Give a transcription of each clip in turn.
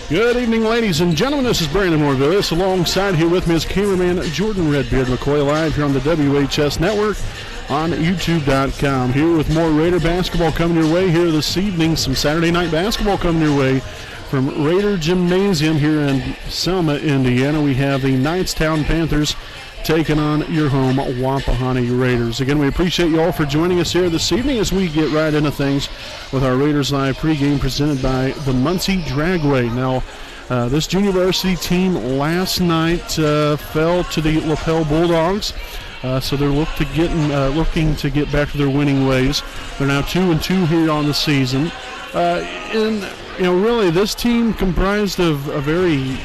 Good evening, ladies and gentlemen. This is Brandon Morvillis. Alongside here with me is cameraman Jordan Redbeard McCoy, live here on the WHS Network on YouTube.com. Here with more Raider basketball coming your way here this evening. Some Saturday night basketball coming your way from Raider Gymnasium here in Selma, Indiana. We have the Knightstown Panthers taking on your home Wapahani Raiders. Again, we appreciate you all for joining us here this evening as we get right into things with our Raiders Live pregame presented by the Muncie Dragway. Now, this junior varsity team last night fell to the Lapel Bulldogs, so they're looking to get back to their winning ways. They're now 2-2 here on the season, and really this team comprised of a very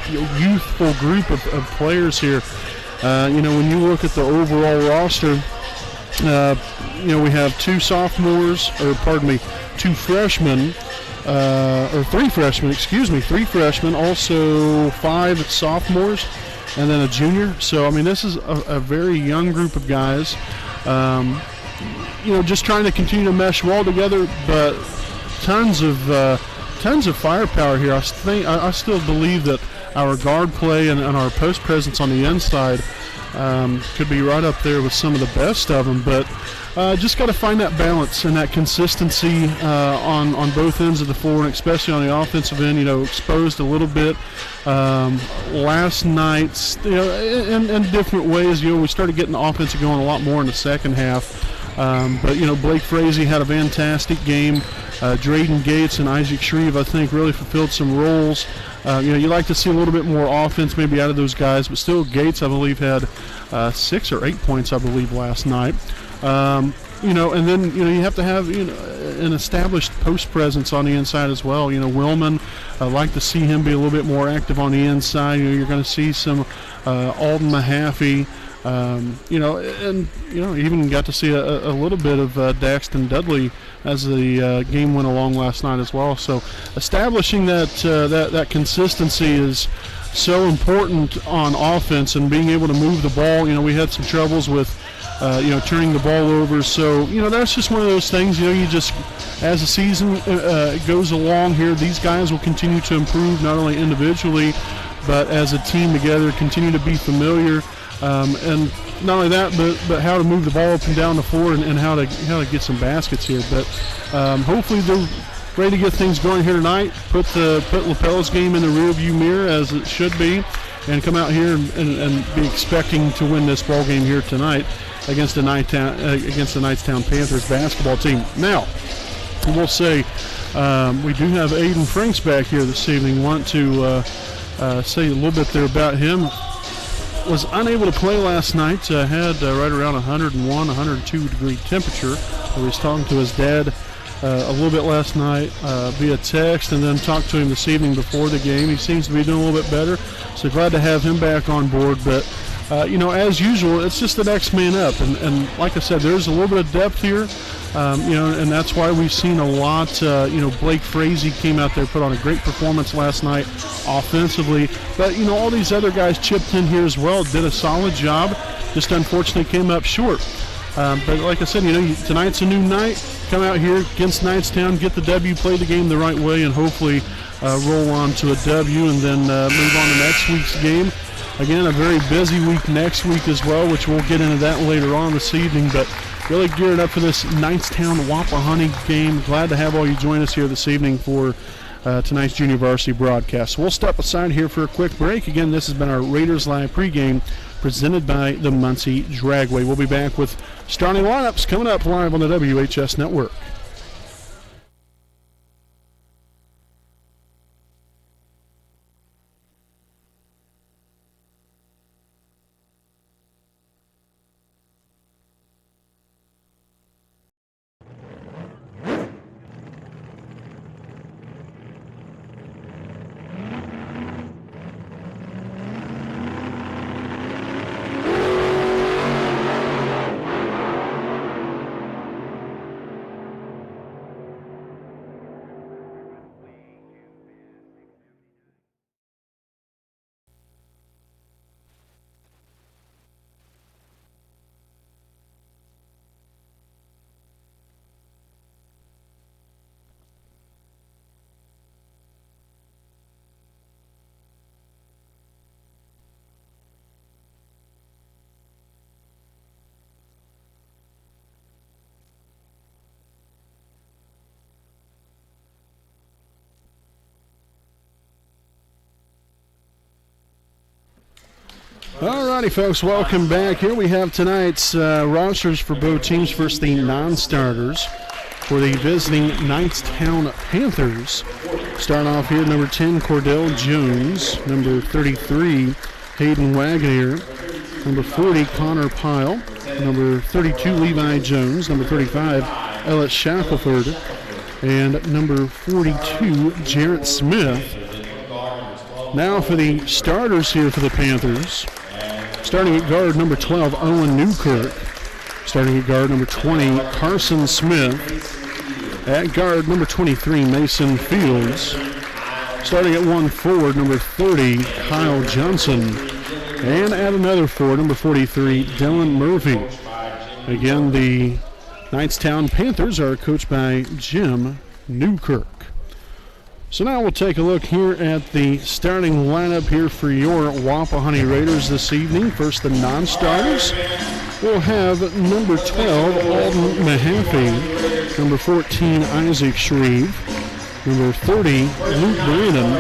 youthful group of players here. When you look at the overall roster, we have two freshmen, three freshmen, also 5 sophomores, and then a junior. So, this is a very young group of guys, just trying to continue to mesh well together, but tons of firepower here. I still believe that our guard play and our post presence on the inside could be right up there with some of the best of them, but just got to find that balance and that consistency on both ends of the floor, and especially on the offensive end. Exposed a little bit last night, in different ways. We started getting the offense going a lot more in the second half. But Blake Frazee had a fantastic game. Drayden Gates and Isaac Shreve, I think, really fulfilled some roles. You like to see a little bit more offense maybe out of those guys, but still Gates, I believe, had 6 or 8 points, I believe, last night. And then, you have to have, an established post presence on the inside as well. Willman, I like to see him be a little bit more active on the inside. You're going to see some Alden Mahaffey. Even got to see a little bit of Daxton Dudley as the game went along last night as well. So establishing that consistency is so important on offense, and being able to move the ball. We had some troubles with turning the ball over. So that's just one of those things. You just, as the season goes along here, these guys will continue to improve, not only individually but as a team together, continue to be familiar. And not only that, but how to move the ball up and down the floor, and how to get some baskets here. But hopefully they're ready to get things going here tonight. Put Lapel's game in the rearview mirror as it should be, and come out here and be expecting to win this ball game here tonight against the Knightstown Panthers basketball team. Now, we'll say we do have Aiden Franks back here this evening. Want to say a little bit there about him. Was unable to play last night. Had right around 101, 102 degree temperature. He was talking to his dad a little bit last night via text, and then talked to him this evening before the game. He seems to be doing a little bit better, so glad to have him back on board. But as usual, it's just the next man up, and like I said, there's a little bit of depth here. And that's why we've seen a lot. Blake Frazee came out there, put on a great performance last night offensively. But, all these other guys chipped in here as well, did a solid job, just unfortunately came up short. But like I said, tonight's a new night. Come out here against Knightstown, get the W, play the game the right way, and hopefully roll on to a W, and then move on to next week's game. Again, a very busy week next week as well, which we'll get into that later on this evening. But really gearing up for this Knightstown Wapahani game. Glad to have all you join us here this evening for tonight's junior varsity broadcast. So we'll step aside here for a quick break. Again, this has been our Raiders Live pregame presented by the Muncie Dragway. We'll be back with starting lineups coming up live on the WHS Network. Alrighty, folks, welcome back. Here we have tonight's rosters for both teams. First, the non-starters for the visiting Knightstown Panthers. Starting off here, number 10, Cordell Jones. Number 33, Hayden Wagoner. Number 40, Connor Pyle. Number 32, Levi Jones. Number 35, Ellis Shackelford. And number 42, Jarrett Smith. Now for the starters here for the Panthers. Starting at guard, number 12, Owen Newkirk. Starting at guard, number 20, Carson Smith. At guard, number 23, Mason Fields. Starting at 1 forward, number 30, Kyle Johnson. And at another forward, number 43, Dylan Murphy. Again, the Knightstown Panthers are coached by Jim Newkirk. So now we'll take a look here at the starting lineup here for your Wapahani Raiders this evening. First, the non-starters. We'll have number 12, Alden Mahaffey. Number 14, Isaac Shreve. Number 30, Luke Brannon.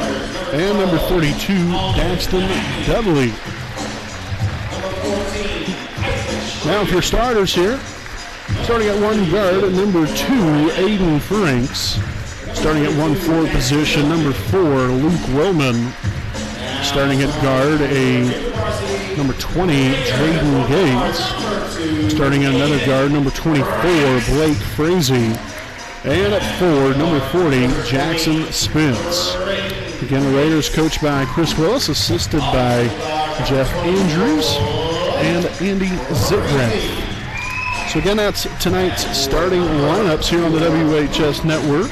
And number 32, Daxton Dudley. Now for starters here. Starting at 1 guard, number 2, Aiden Franks. Starting at 1 forward position, number 4, Luke Wellman. Starting at guard, number 20, Drayden Gates. Starting at another guard, number 24, Blake Frazee. And at forward, number 40, Jackson Spence. Again, the Raiders coached by Chris Willis, assisted by Jeff Andrews and Andy Zitrath. So again, that's tonight's starting lineups here on the WHS Network.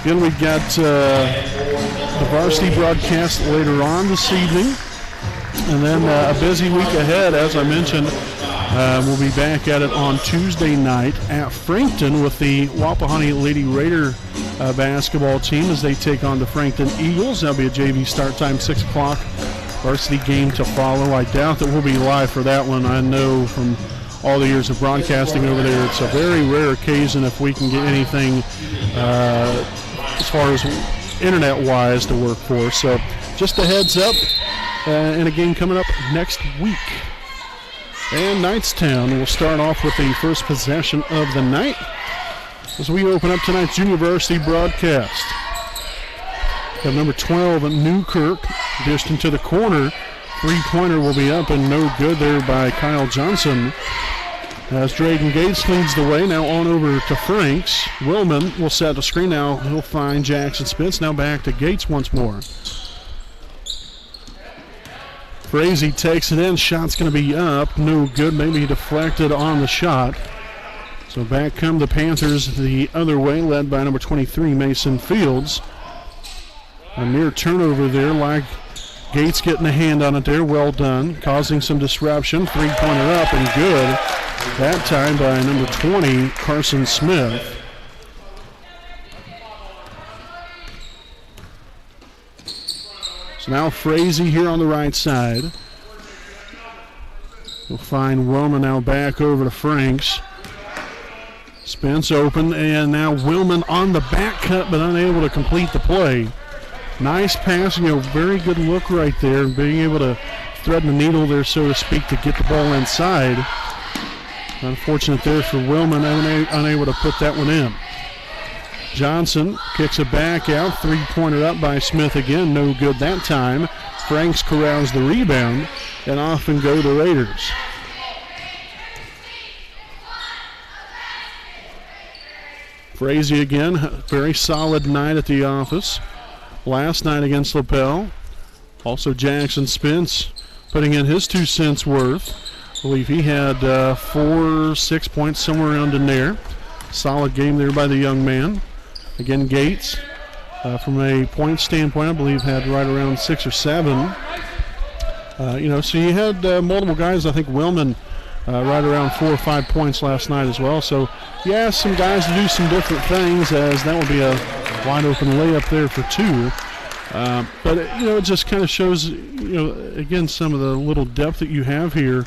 Again, we've got the varsity broadcast later on this evening. And then a busy week ahead, as I mentioned. We'll be back at it on Tuesday night at Frankton with the Wapahani Lady Raider basketball team as they take on the Frankton Eagles. That'll be a JV start time, 6 o'clock. Varsity game to follow. I doubt that we'll be live for that one. I know from all the years of broadcasting over there, it's a very rare occasion if we can get anything as far as internet-wise to work for. So just a heads up, and a game coming up next week. And Knightstown will start off with the first possession of the night as we open up tonight's junior varsity broadcast. We have number 12, Newkirk, dished into the corner. Three-pointer will be up and no good there by Kyle Johnson. As Drayden Gates leads the way, now on over to Franks. Willman will set the screen now. He'll find Jackson Spence. Now back to Gates once more. Frazee takes it in. Shot's going to be up. No good. Maybe he deflected on the shot. So back come the Panthers the other way, led by number 23, Mason Fields. A near turnover there, like Gates getting a hand on it there. Well done. Causing some disruption. Three-pointer up and good. That time by number 20, Carson Smith. So now Frazee here on the right side. We'll find Willman now back over to Franks. Spence open, and now Willman on the back cut, but unable to complete the play. Nice pass, very good look right there, being able to thread the needle there, so to speak, to get the ball inside. Unfortunate there for Willman, unable to put that one in. Johnson kicks it back out, three-pointer up by Smith again, no good that time. Franks corrals the rebound, and off and go the Raiders. Frazee again, very solid night at the office. Last night against LaPel. Also Jackson Spence putting in his 2 cents worth. I believe he had 4-6 points, somewhere around in there. Solid game there by the young man. Again, Gates, from a point standpoint, I believe had right around 6 or 7. So you had multiple guys. I think Willman right around 4 or 5 points last night as well. So you asked some guys to do some different things, as that would be a wide open layup there for 2. But it just kind of shows, again, some of the little depth that you have here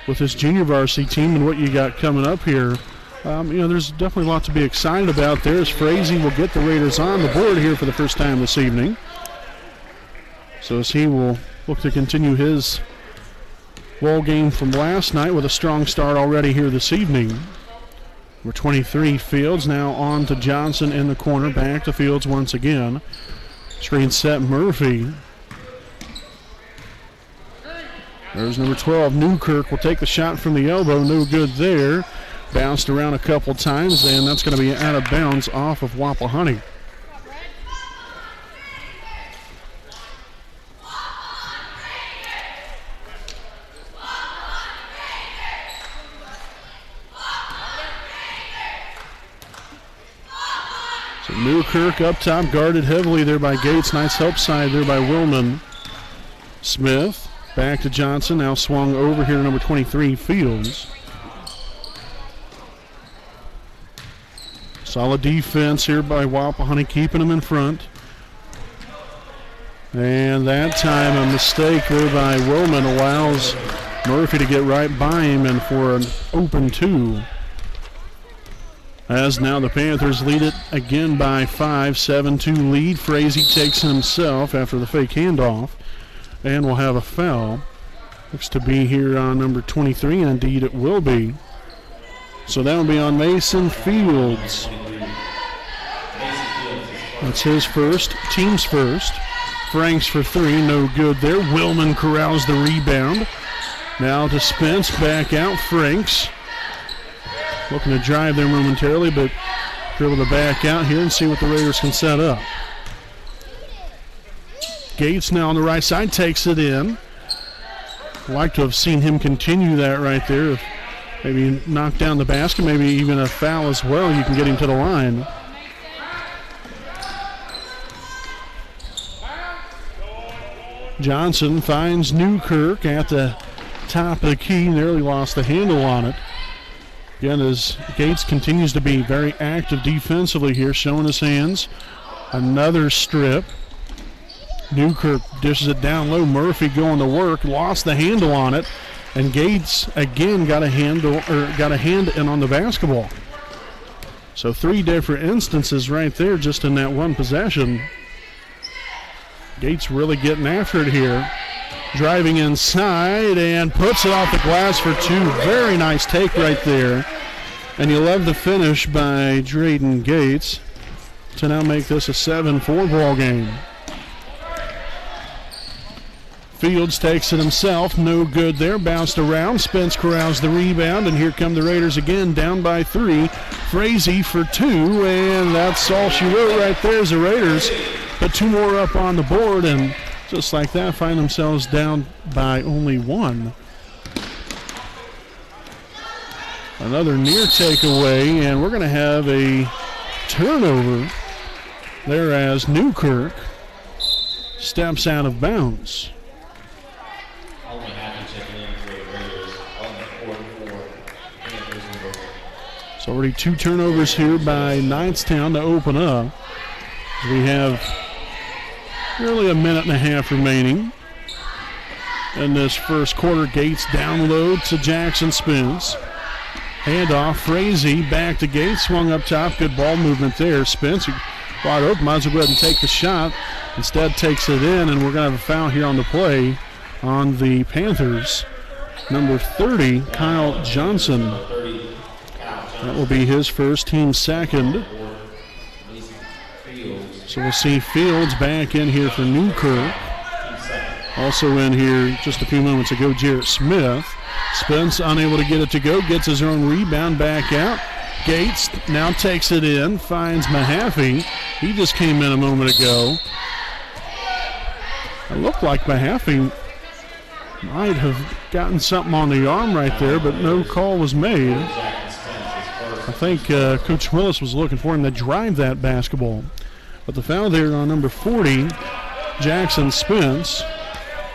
with this junior varsity team and what you got coming up here. There's definitely a lot to be excited about there, as Frazee will get the Raiders on the board here for the first time this evening. So as he will look to continue his ball game from last night with a strong start already here this evening. Number 23, Fields, now on to Johnson in the corner. Back to Fields once again. Screen set, Murphy. There's number 12, Newkirk will take the shot from the elbow. No good there. Bounced around a couple times, and that's going to be out of bounds off of Wapahani. So Newkirk up top, guarded heavily there by Gates. Nice help side there by Willman. Smith back to Johnson, now swung over here to number 23, Fields. Solid defense here by Wapahani, keeping them in front. And that time a mistake there by Willman allows Murphy to get right by him and for an open 2. As now the Panthers lead it again by 5, 7-2 lead. Frazee takes it himself after the fake handoff and will have a foul. Looks to be here on number 23, and indeed it will be. So that will be on Mason Fields. That's his first, team's first. Franks for 3, no good there. Willman corrals the rebound. Now to Spence, back out, Franks. Looking to drive there momentarily, but dribble to back out here and see what the Raiders can set up. Gates now on the right side, takes it in. I'd like to have seen him continue that right there. If maybe knock down the basket, maybe even a foul as well. You can get him to the line. Johnson finds Newkirk at the top of the key. Nearly lost the handle on it. Again, as Gates continues to be very active defensively here, showing his hands. Another strip. Newkirk dishes it down low. Murphy going to work, lost the handle on it, and Gates again got a hand in on the basketball. So 3 different instances right there just in that one possession. Gates really getting after it here. Driving inside and puts it off the glass for 2. Very nice take right there. And you love the finish by Drayden Gates to now make this a 7-4 ball game. Fields takes it himself, no good there, bounced around. Spence corrals the rebound, and here come the Raiders again, down by 3. Frazee for 2, and that's all she wrote right there as the Raiders put 2 more up on the board, and just like that find themselves down by only 1. Another near takeaway, and we're going to have a turnover there as Newkirk steps out of bounds. It's already 2 turnovers here by Knightstown to open up. We have nearly a minute and a half remaining in this first quarter. Gates down low to Jackson Spence. Handoff, Frazee back to Gates, swung up top. Good ball movement there. Spence wide open, might as well go ahead and take the shot. Instead takes it in, and we're going to have a foul here on the play on the Panthers. Number 30, Kyle Johnson. That will be his first, team second. So we'll see Fields back in here for Newkirk. Also in here just a few moments ago, Jarrett Smith. Spence unable to get it to go, gets his own rebound back out. Gates now takes it in, finds Mahaffey. He just came in a moment ago. It looked like Mahaffey might have gotten something on the arm right there, but no call was made. I think Coach Willis was looking for him to drive that basketball. But the foul there on number 40, Jackson Spence.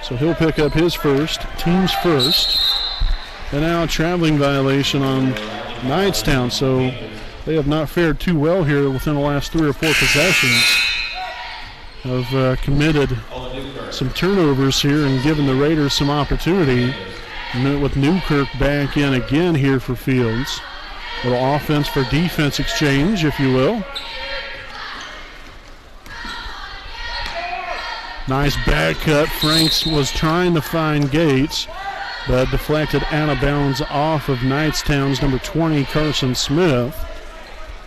So he'll pick up his first, team's first. And now a traveling violation on Knightstown. So they have not fared too well here within the last 3 or 4 possessions. Have committed some turnovers here and given the Raiders some opportunity. With Newkirk back in again here for Fields. A little offense for defense exchange, if you will. Nice back cut. Franks was trying to find Gates, but deflected out of bounds off of Knightstown's number 20, Carson Smith,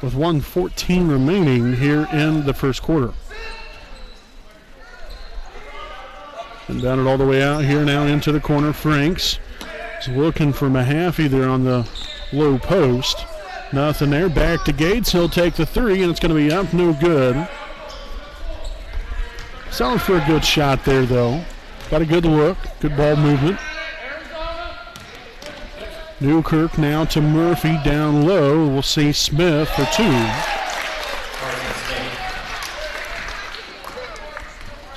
with 1:14 remaining here in the first quarter. And down it all the way out here now into the corner. Franks is looking for Mahaffey there on the low post. Nothing there. Back to Gates. He'll take the three, and it's going to be up. No good. Selling for a good shot there, though. Got a good look. Good ball movement. Newkirk now to Murphy down low. We'll see Smith for two.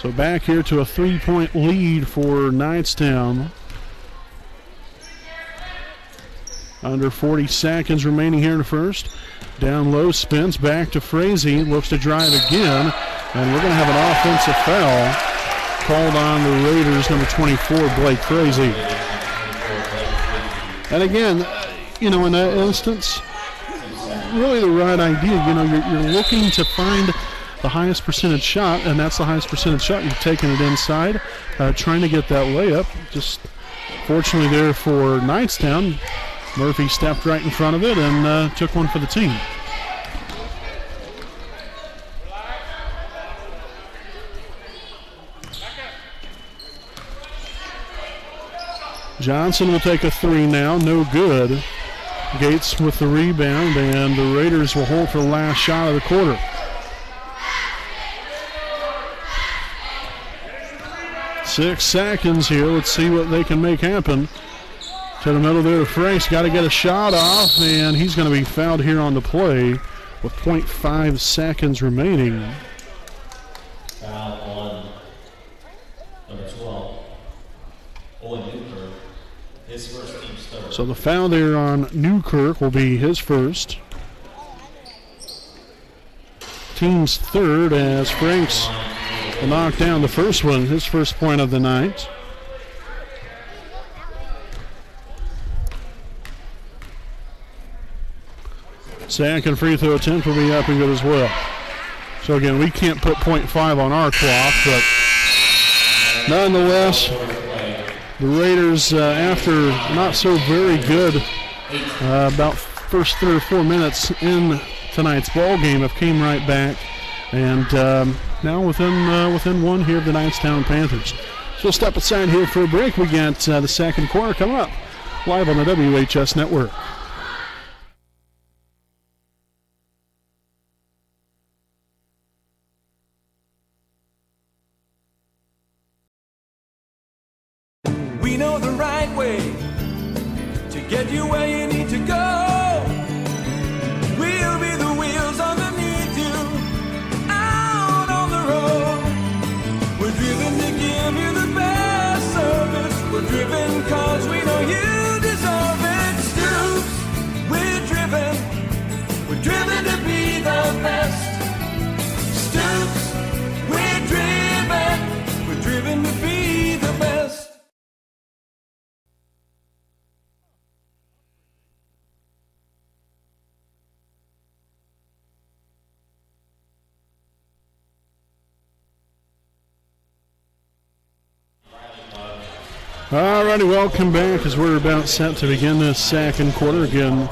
So back here to a 3-point lead for Knightstown. Under 40 seconds remaining here in the first. Down low, spins back to Frazee. Looks to drive again. And we're going to have an offensive foul called on the Raiders, number 24, Blake Frazee. And again, you know, in that instance, really the right idea. You know, you're looking to find the highest percentage shot, and that's the highest percentage shot. You've taken it inside, trying to get that layup. Just fortunately there for Knightstown, Murphy stepped right in front of it and took one for the team. Johnson will take a three now, no good. Gates with the rebound, and the Raiders will hold for the last shot of the quarter. Six seconds here. Let's see what they can make happen. To the middle there to Franks. Got to get a shot off, and he's going to be fouled here on the play with 0.5 seconds remaining. Foul on number 12, Owen Newkirk. His first team's third. So the foul there on Newkirk will be his first. Team's third as Franks will knock down the first one, his first point of the night. Second free throw attempt will be up and good as well. So again, we can't put 0.5 on our clock, but nonetheless, the Raiders, after not so very good, about first 3 or 4 minutes in tonight's ball game, have came right back, and now within one here of the Knightstown Panthers. So we'll step aside here for a break. We got the second quarter coming up live on the WHS Network. We know the right way to get you where you need to go. We'll be the wheels underneath you, out on the road. We're driven to give you the best service. We're driven cause we know you deserve it. Stoops, we're driven to be the best. Stoops, we're driven to be the best. All righty, welcome back as we're about set to begin this second quarter. Again,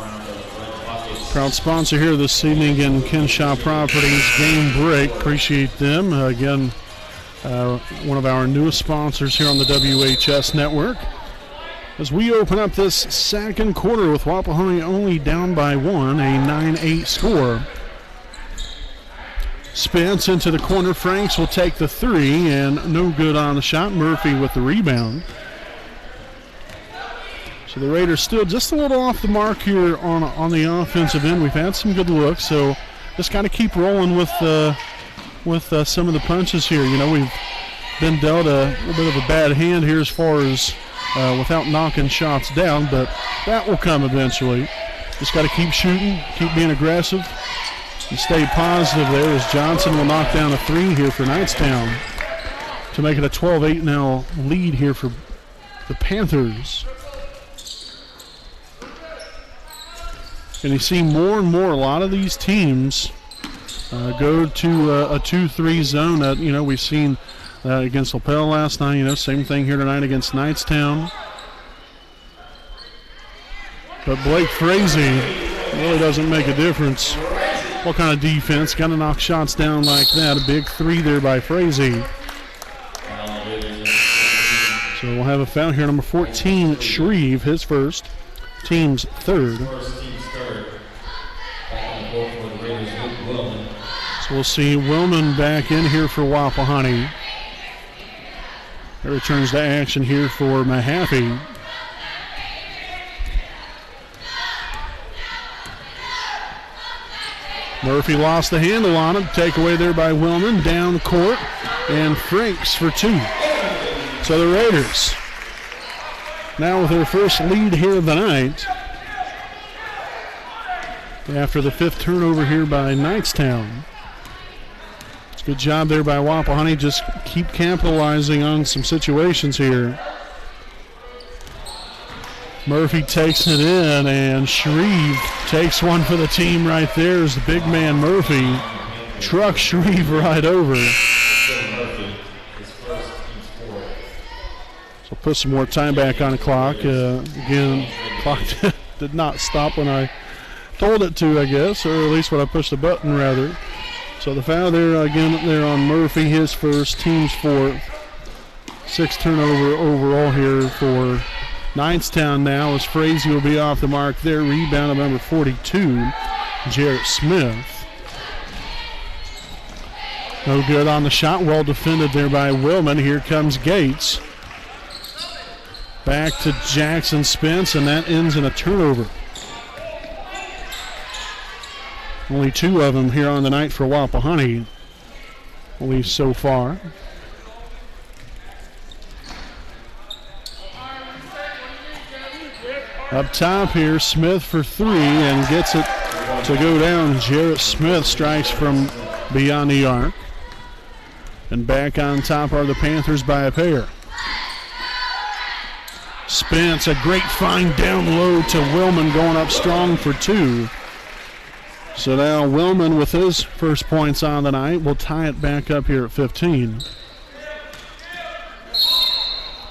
proud sponsor here this evening in Kenshaw Properties Game Break. Appreciate them. Again, one of our newest sponsors here on the WHS Network. As we open up this second quarter with Wapahani only down by one, a 9-8 score. Spence into the corner. Franks will take the three, and no good on the shot. Murphy with the rebound. So the Raiders still just a little off the mark here on the offensive end. We've had some good looks, so just got to keep rolling with some of the punches here. You know, we've been dealt a little bit of a bad hand here as far as without knocking shots down, but that will come eventually. Just got to keep shooting, keep being aggressive, and stay positive there as Johnson will knock down a three here for Knightstown to make it a 12-8 now lead here for the Panthers. And you see more and more, a lot of these teams go to a 2-3 zone. We've seen against LaPel last night. Same thing here tonight against Knightstown. But Blake Frazee really doesn't make a difference. What kind of defense? Got to knock shots down like that. A big 3 there by Frazee. So we'll have a foul here. Number 14, Shreve, his first. Team's third. So we'll see Willman back in here for Wapahani. It returns to action here for Mahaffey. Murphy lost the handle on it. Takeaway there by Willman. Down court. And Franks for 2. So the Raiders now with their first lead here of the night. After the 5th turnover here by Knightstown. It's a good job there by Wapahani. Just keep capitalizing on some situations here. Murphy takes it in, and Shreve takes one for the team right there as the big man Murphy trucks Shreve right over. So put some more time back on the clock. Again, clock did not stop when I told it to, I guess, or at least when I pushed the button, rather. So the foul there again there on Murphy, his first, team's 4th. 6th turnover overall here for Knightstown now as Frazee will be off the mark there. Rebound of number 42, Jarrett Smith. No good on the shot. Well defended there by Willman. Here comes Gates. Back to Jackson Spence, and that ends in a turnover. Only 2 of them here on the night for Wapahani, at least so far. Up top here, Smith for 3 and gets it to go down. Jarrett Smith strikes from beyond the arc. And back on top are the Panthers by a pair. Spence, a great find down low to Willman, going up strong for 2. So now Willman with his first points on the night will tie it back up here at 15.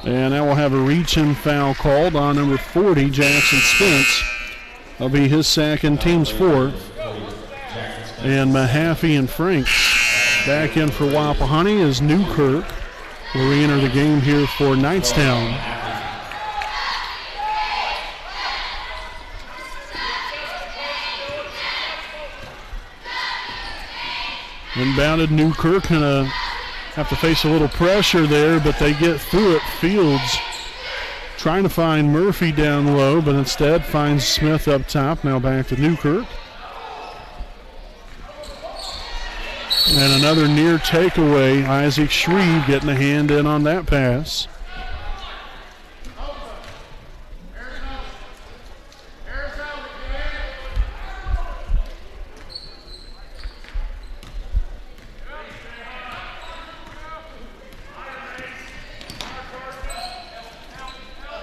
And now we'll have a reach-in foul called on number 40, Jackson Spence. That'll be his second, team's 4th. And Mahaffey and Franks back in for Wapahani as Newkirk will re-enter the game here for Knightstown. Inbounded Newkirk, gonna have to face a little pressure there, but they get through it. Fields trying to find Murphy down low, but instead finds Smith up top. Now back to Newkirk. And another near takeaway. Isaac Shreve getting a hand in on that pass.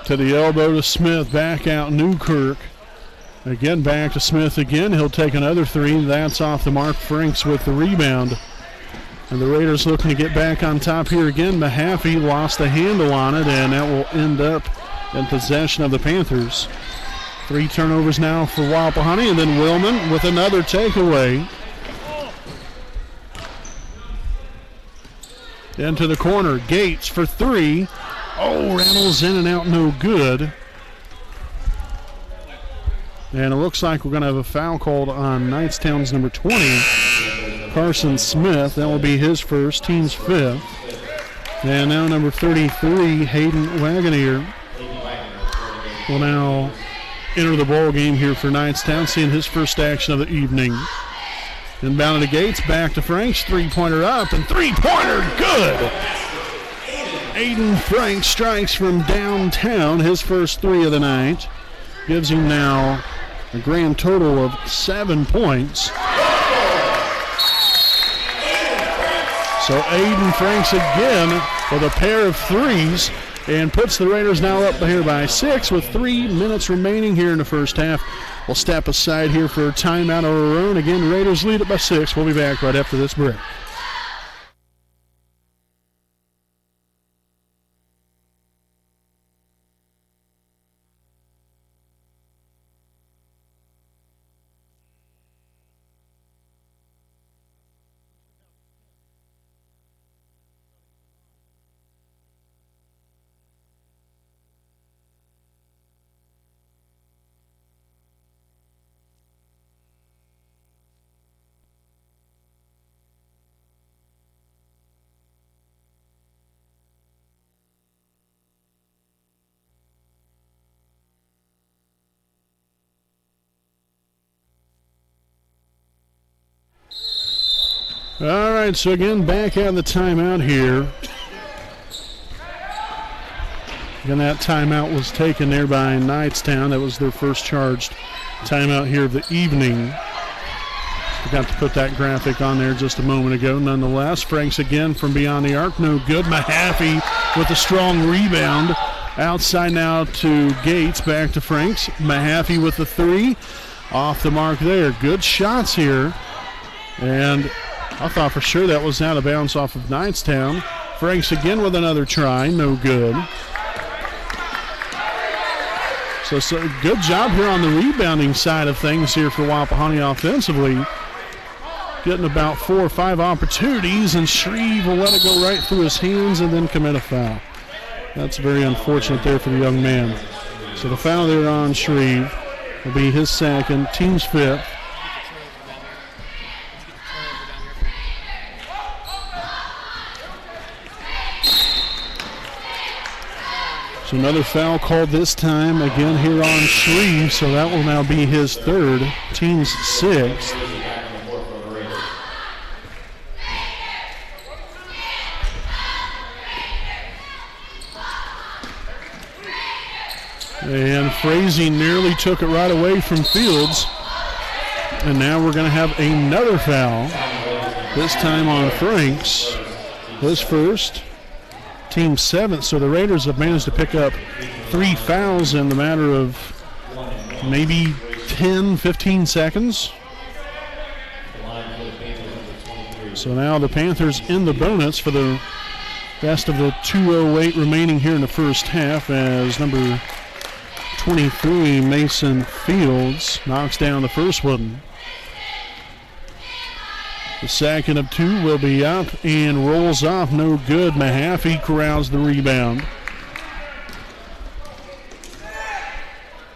To the elbow to Smith, back out Newkirk. Again back to Smith again. He'll take another 3. That's off the mark. Franks with the rebound. And the Raiders looking to get back on top here again. Mahaffey lost the handle on it, and that will end up in possession of the Panthers. 3 turnovers now for Wapahani, and then Willman with another takeaway. Into the corner. Gates for 3. Oh, rattles in and out, no good. And it looks like we're going to have a foul called on Knightstown's number 20, Carson Smith. That will be his first, team's 5th. And now number 33, Hayden Wagoneer, will now enter the ball game here for Knightstown, seeing his first action of the evening. Inbound to Gates, back to Franks, 3-pointer up, and 3-pointer good! Aiden Franks strikes from downtown, his first 3 of the night. Gives him now a grand total of 7 points. So Aiden Franks again with a pair of 3s and puts the Raiders now up here by 6 with 3 minutes remaining here in the first half. We'll step aside here for a timeout of our own. Again, the Raiders lead it by 6. We'll be back right after this break. All right, so again, back at the timeout here. Again, that timeout was taken there by Knightstown. That was their first charged timeout here of the evening. Forgot to put that graphic on there just a moment ago. Nonetheless, Franks again from beyond the arc. No good. Mahaffey with a strong rebound. Outside now to Gates. Back to Franks. Mahaffey with the three. Off the mark there. Good shots here. And I thought for sure that was out of bounds off of Knightstown. Franks again with another try. No good. So good job here on the rebounding side of things here for Wapahani offensively. Getting about 4 or 5 opportunities, and Shreve will let it go right through his hands and then commit a foul. That's very unfortunate there for the young man. So the foul there on Shreve will be his second, team's fifth. So another foul called this time again here on Shreve, so that will now be his third, team's sixth. And Frazee nearly took it right away from Fields. And now we're going to have another foul, this time on Franks. His first, team seventh. So the Raiders have managed to pick up 3 fouls in the matter of maybe 10, 15 seconds. So now the Panthers in the bonus for the rest of the 2:08 remaining here in the first half, as number 23, Mason Fields, knocks down the first one. The second of 2 will be up and rolls off. No good. Mahaffey corrals the rebound.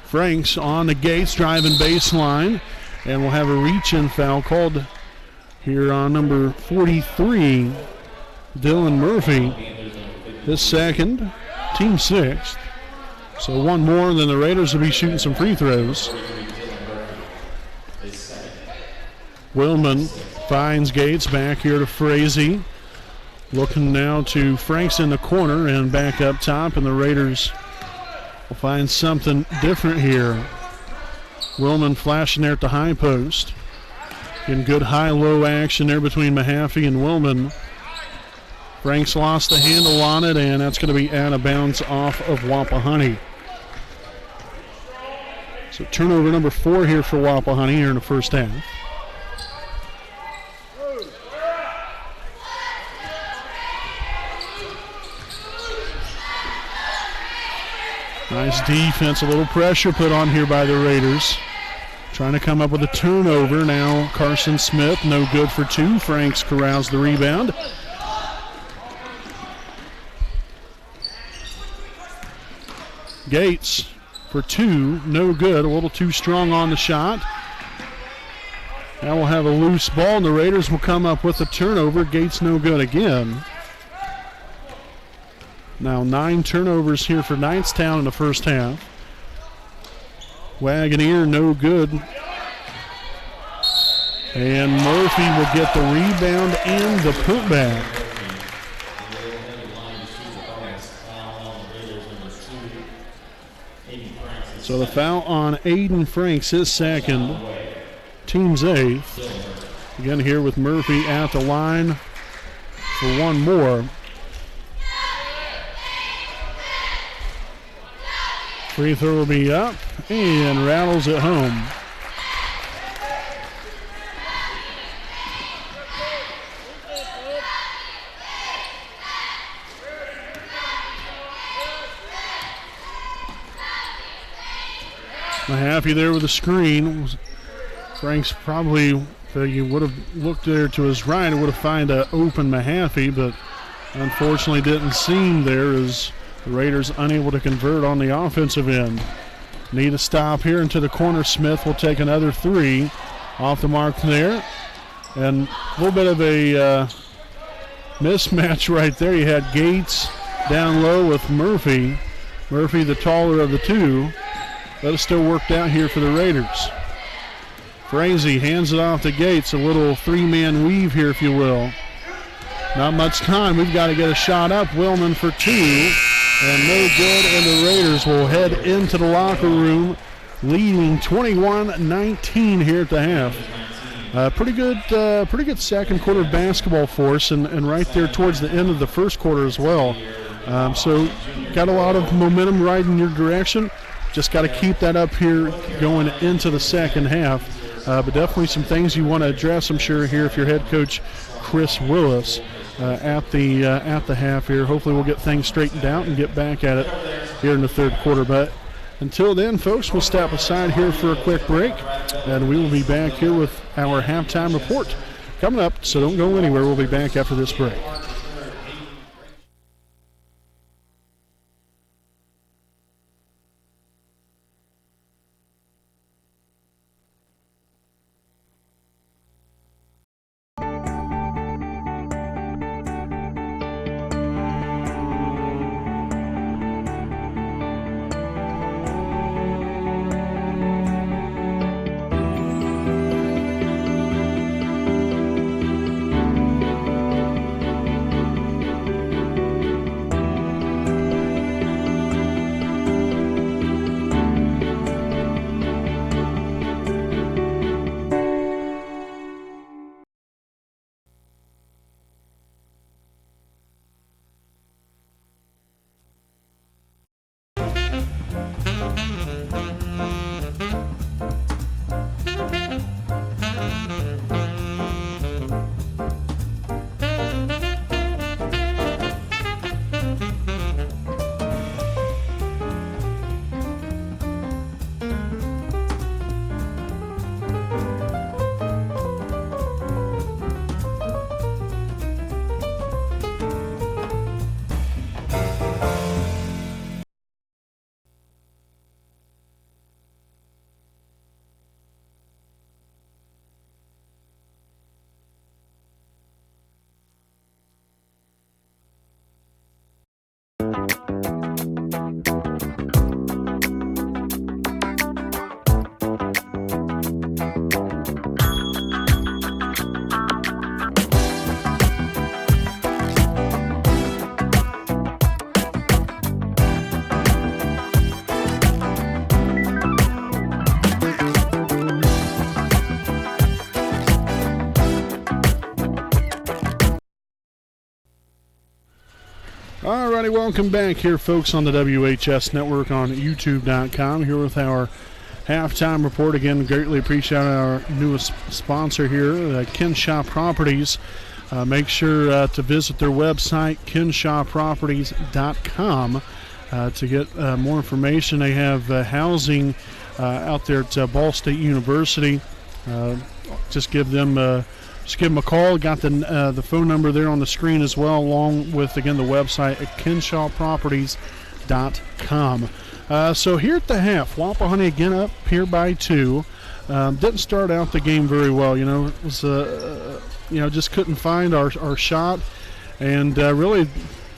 Franks on the Gates, driving baseline, and we'll have a reach-in foul called here on number 43, Dylan Murphy. His second, team sixth. So one more, then the Raiders will be shooting some free throws. Willman finds Gates, back here to Frazee. Looking now to Franks in the corner and back up top, and the Raiders will find something different here. Willman flashing there at the high post. In good high-low action there between Mahaffey and Willman. Franks lost the handle on it, and that's going to be out of bounds off of Wapahani. So turnover number 4 here for Wapahani here in the first half. Nice defense, a little pressure put on here by the Raiders. Trying to come up with a turnover. Now Carson Smith, no good for 2. Franks corrals the rebound. Gates for 2, no good. A little too strong on the shot. Now we'll have a loose ball, and the Raiders will come up with a turnover. Gates no good again. Now 9 turnovers here for Knightstown in the first half. Wagoneer no good. And Murphy will get the rebound and the putback. So the foul on Aiden Franks, his second, team's 8th. Again here with Murphy at the line for one more. Free throw will be up and rattles it home. Mahaffey there with a screen. Franks probably, if he would have looked there to his right, would have found an open Mahaffey, but unfortunately didn't seem there as the Raiders unable to convert on the offensive end. Need a stop here into the corner. Smith will take another 3 off the mark there. And a little bit of a mismatch right there. You had Gates down low with Murphy. Murphy the taller of the 2. But it still worked out here for the Raiders. Frazee hands it off to Gates. A little three-man weave here, if you will. Not much time. We've got to get a shot up. Willman for two. And no good. And the Raiders will head into the locker room, leading 21-19 here at the half. Pretty good second quarter basketball for us, and right there towards the end of the first quarter as well. So got a lot of momentum riding your direction. Just got to keep that up here going into the second half. But definitely some things you want to address, I'm sure, here if you're head coach Chris Willis at the half here. Hopefully we'll get things straightened out and get back at it here in the third quarter. But until then, folks, we'll step aside here for a quick break, and we will be back here with our halftime report coming up. So don't go anywhere. We'll be back after this break. Alrighty, welcome back here, folks, on the WHS Network on YouTube.com. Here with our halftime report. Again, greatly appreciate our newest sponsor here, Kinshaw Properties. Make sure to visit their website, kinshawproperties.com, to get more information. They have housing out there at Ball State University. Just give them a call. Got the phone number there on the screen as well, along with, again, the website at kinshawproperties.com. So here at the half, Wapahani again up here by 2. Didn't start out the game very well. It was just couldn't find our shot, and really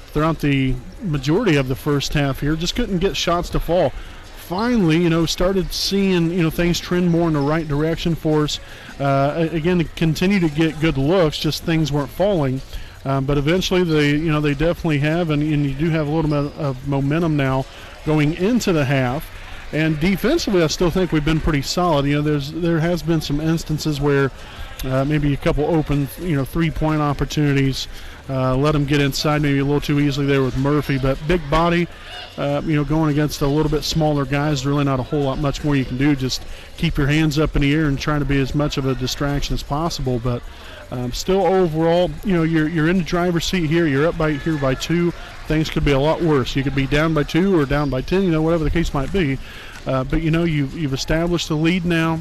throughout the majority of the first half here, just couldn't get shots to fall. Finally, started seeing, things trend more in the right direction for us. Again, to continue to get good looks, just things weren't falling. But eventually they definitely have, and you do have a little bit of momentum now going into the half. And defensively, I still think we've been pretty solid. There has been some instances where maybe a couple open, three-point opportunities. Let them get inside maybe a little too easily there with Murphy. But big body, going against a little bit smaller guys, really not a whole lot much more you can do. Just keep your hands up in the air and try to be as much of a distraction as possible. But still overall, you're in the driver's seat here. You're up by 2. Things could be a lot worse. You could be down by 2 or down by 10, whatever the case might be. But you've established the lead now.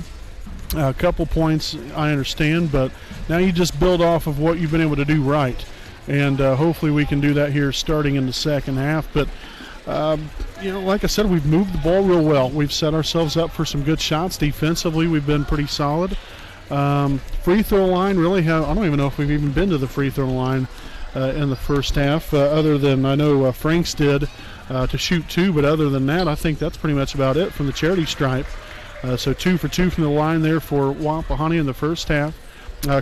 A couple points, I understand, but now you just build off of what you've been able to do right. And hopefully we can do that here starting in the second half. But, like I said, we've moved the ball real well. We've set ourselves up for some good shots. Defensively, we've been pretty solid. Free throw line, really, I don't even know if we've even been to the free throw line in the first half, other than I know Franks did to shoot 2. But other than that, I think that's pretty much about it from the charity stripe. So 2 for 2 from the line there for Wapahani in the first half.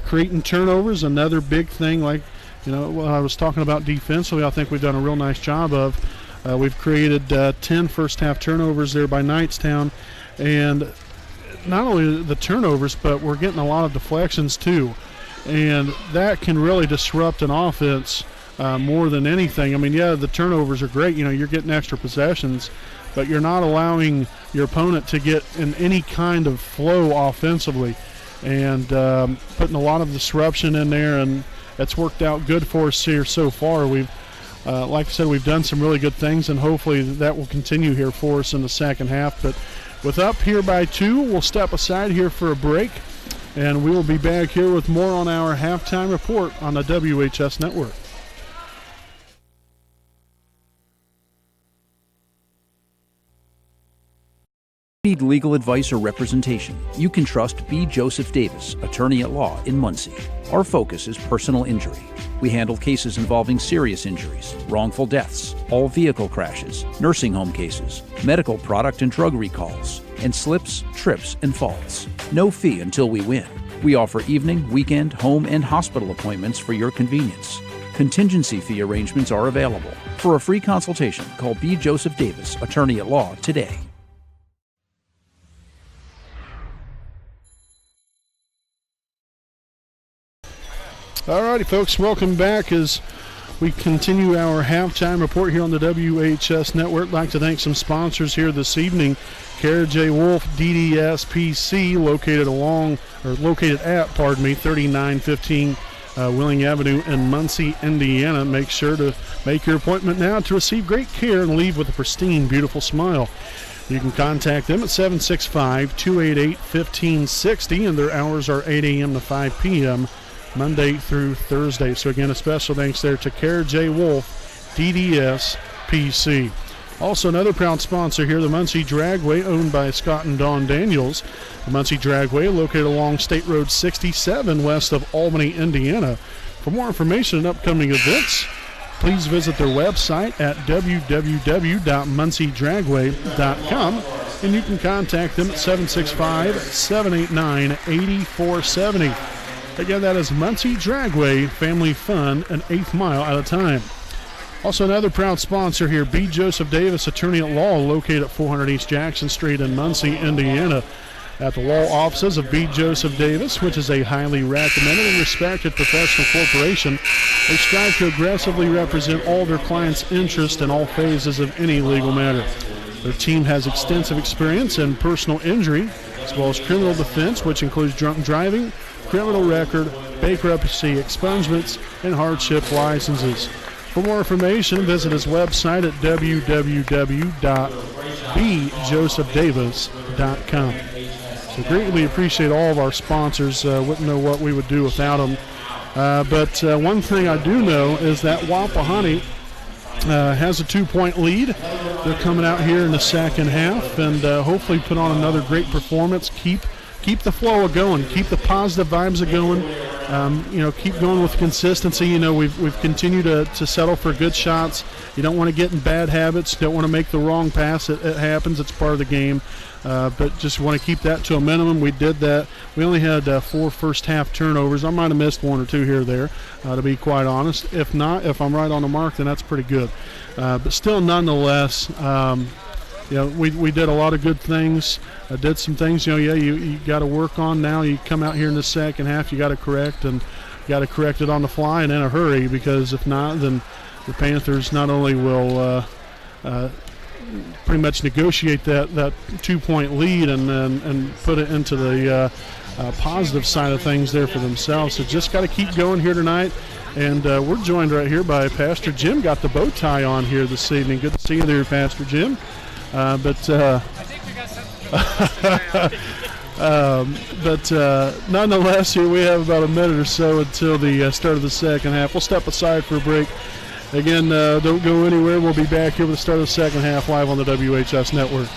Creating turnovers, another big thing. Like, when I was talking about defensively, I think we've done a real nice job of. We've created 10 first half turnovers there by Knightstown. And not only the turnovers, but we're getting a lot of deflections too. And that can really disrupt an offense more than anything. I mean, yeah, the turnovers are great. You're getting extra possessions, but you're not allowing your opponent to get in any kind of flow offensively. And putting a lot of disruption in there, and it's worked out good for us here so far. We've, like I said, we've done some really good things, and hopefully that will continue here for us in the second half. But with up here by 2, we'll step aside here for a break, and we will be back here with more on our halftime report on the WHS Network. Need legal advice or representation, you can trust B. Joseph Davis, attorney at law in Muncie. Our focus is personal injury. We handle cases involving serious injuries, wrongful deaths, all vehicle crashes, nursing home cases, medical product and drug recalls, and slips, trips, and falls. No fee until we win. We offer evening, weekend, home, and hospital appointments for your convenience. Contingency fee arrangements are available. For a free consultation, call B. Joseph Davis, attorney at law, today. Alrighty, folks, welcome back as we continue our halftime report here on the WHS Network. I'd like to thank some sponsors here this evening. Kara J. Wolf, DDS PC, located at 3915 Willing Avenue in Muncie, Indiana. Make sure to make your appointment now to receive great care and leave with a pristine, beautiful smile. You can contact them at 765-288-1560, and their hours are 8 a.m. to 5 p.m. Monday through Thursday. So again, a special thanks there to Kara J. Wolf, DDS PC. Also another proud sponsor here, the Muncie Dragway, owned by Scott and Dawn Daniels. The Muncie Dragway, located along State Road 67 west of Albany, Indiana. For more information and upcoming events, please visit their website at www.munciedragway.com, and you can contact them at 765-789-8470. Again, that is Muncie Dragway, family fun, an eighth mile at a time. Also another proud sponsor here, B. Joseph Davis, attorney at law, located at 400 East Jackson Street in Muncie, Indiana. At the law offices of B. Joseph Davis, which is a highly recommended and respected professional corporation, they strive to aggressively represent all their clients' interests in all phases of any legal matter. Their team has extensive experience in personal injury, as well as criminal defense, which includes drunk driving, criminal record, bankruptcy expungements, and hardship licenses. For more information, visit his website at www.bjosephdavis.com. So greatly appreciate all of our sponsors. Wouldn't know what we would do without them. But one thing I do know is that Wapahani has a 2-point lead. They're coming out here in the second half and hopefully put on another great performance. Keep the flow going. Keep the positive vibes going. Keep going with consistency. We've continued to settle for good shots. You don't want to get in bad habits. Don't want to make the wrong pass. It happens. It's part of the game. But just want to keep that to a minimum. We did that. We only had 4 first half turnovers. I might have missed 1 or 2 here or there, to be quite honest. If not, if I'm right on the mark, then that's pretty good. But still, nonetheless, we did a lot of good things. Did some things, you got to work on now. You come out here in the second half, you got to correct, and you got to correct it on the fly and in a hurry, because if not, then the Panthers not only will pretty much negotiate that 2-point lead and put it into the positive side of things there for themselves. So just got to keep going here tonight. And we're joined right here by Pastor Jim. Got the bow tie on here this evening. Good to see you there, Pastor Jim. But nonetheless, here we have about a minute or so until the start of the second half. We'll step aside for a break. Again, don't go anywhere. We'll be back here with the start of the second half live on the WHS Network.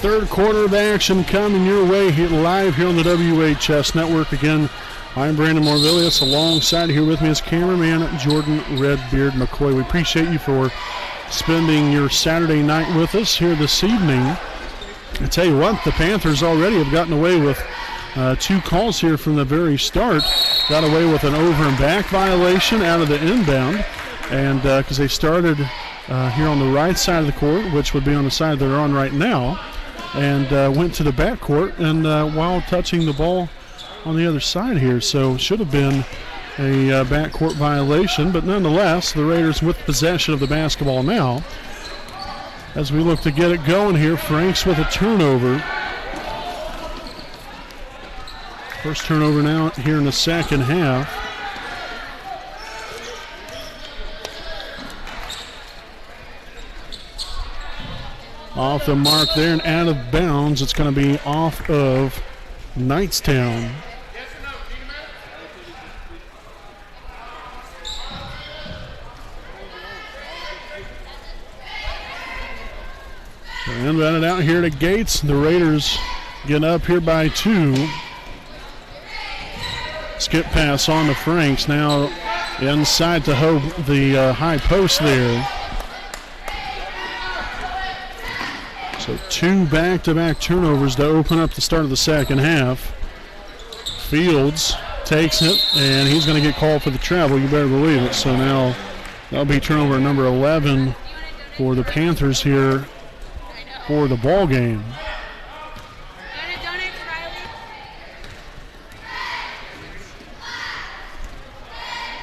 Third quarter of action coming your way here, live here on the WHS Network. Again, I'm Brandon Morvillius. Alongside here with me is cameraman Jordan Redbeard McCoy. We appreciate you for spending your Saturday night with us here this evening. I tell you what, the Panthers already have gotten away with two calls here from the very start. Got away with an over and back violation out of the inbound, and because they started here on the right side of the court, which would be on the side they're on right now, and went to the backcourt and while touching the ball on the other side here. So should have been a backcourt violation, but nonetheless, the Raiders with possession of the basketball now. As we look to get it going here, Franks with a turnover. First turnover now here in the second half. Off the mark there and out of bounds. It's going to be off of Knightstown. Inbound it out here to Gates. The Raiders get up here by 2. Skip pass on to Franks. Now inside to the high post there. So 2 back-to-back turnovers to open up the start of the second half. Fields takes it, and he's going to get called for the travel. You better believe it. So now that'll be turnover number 11 for the Panthers here for the ball game.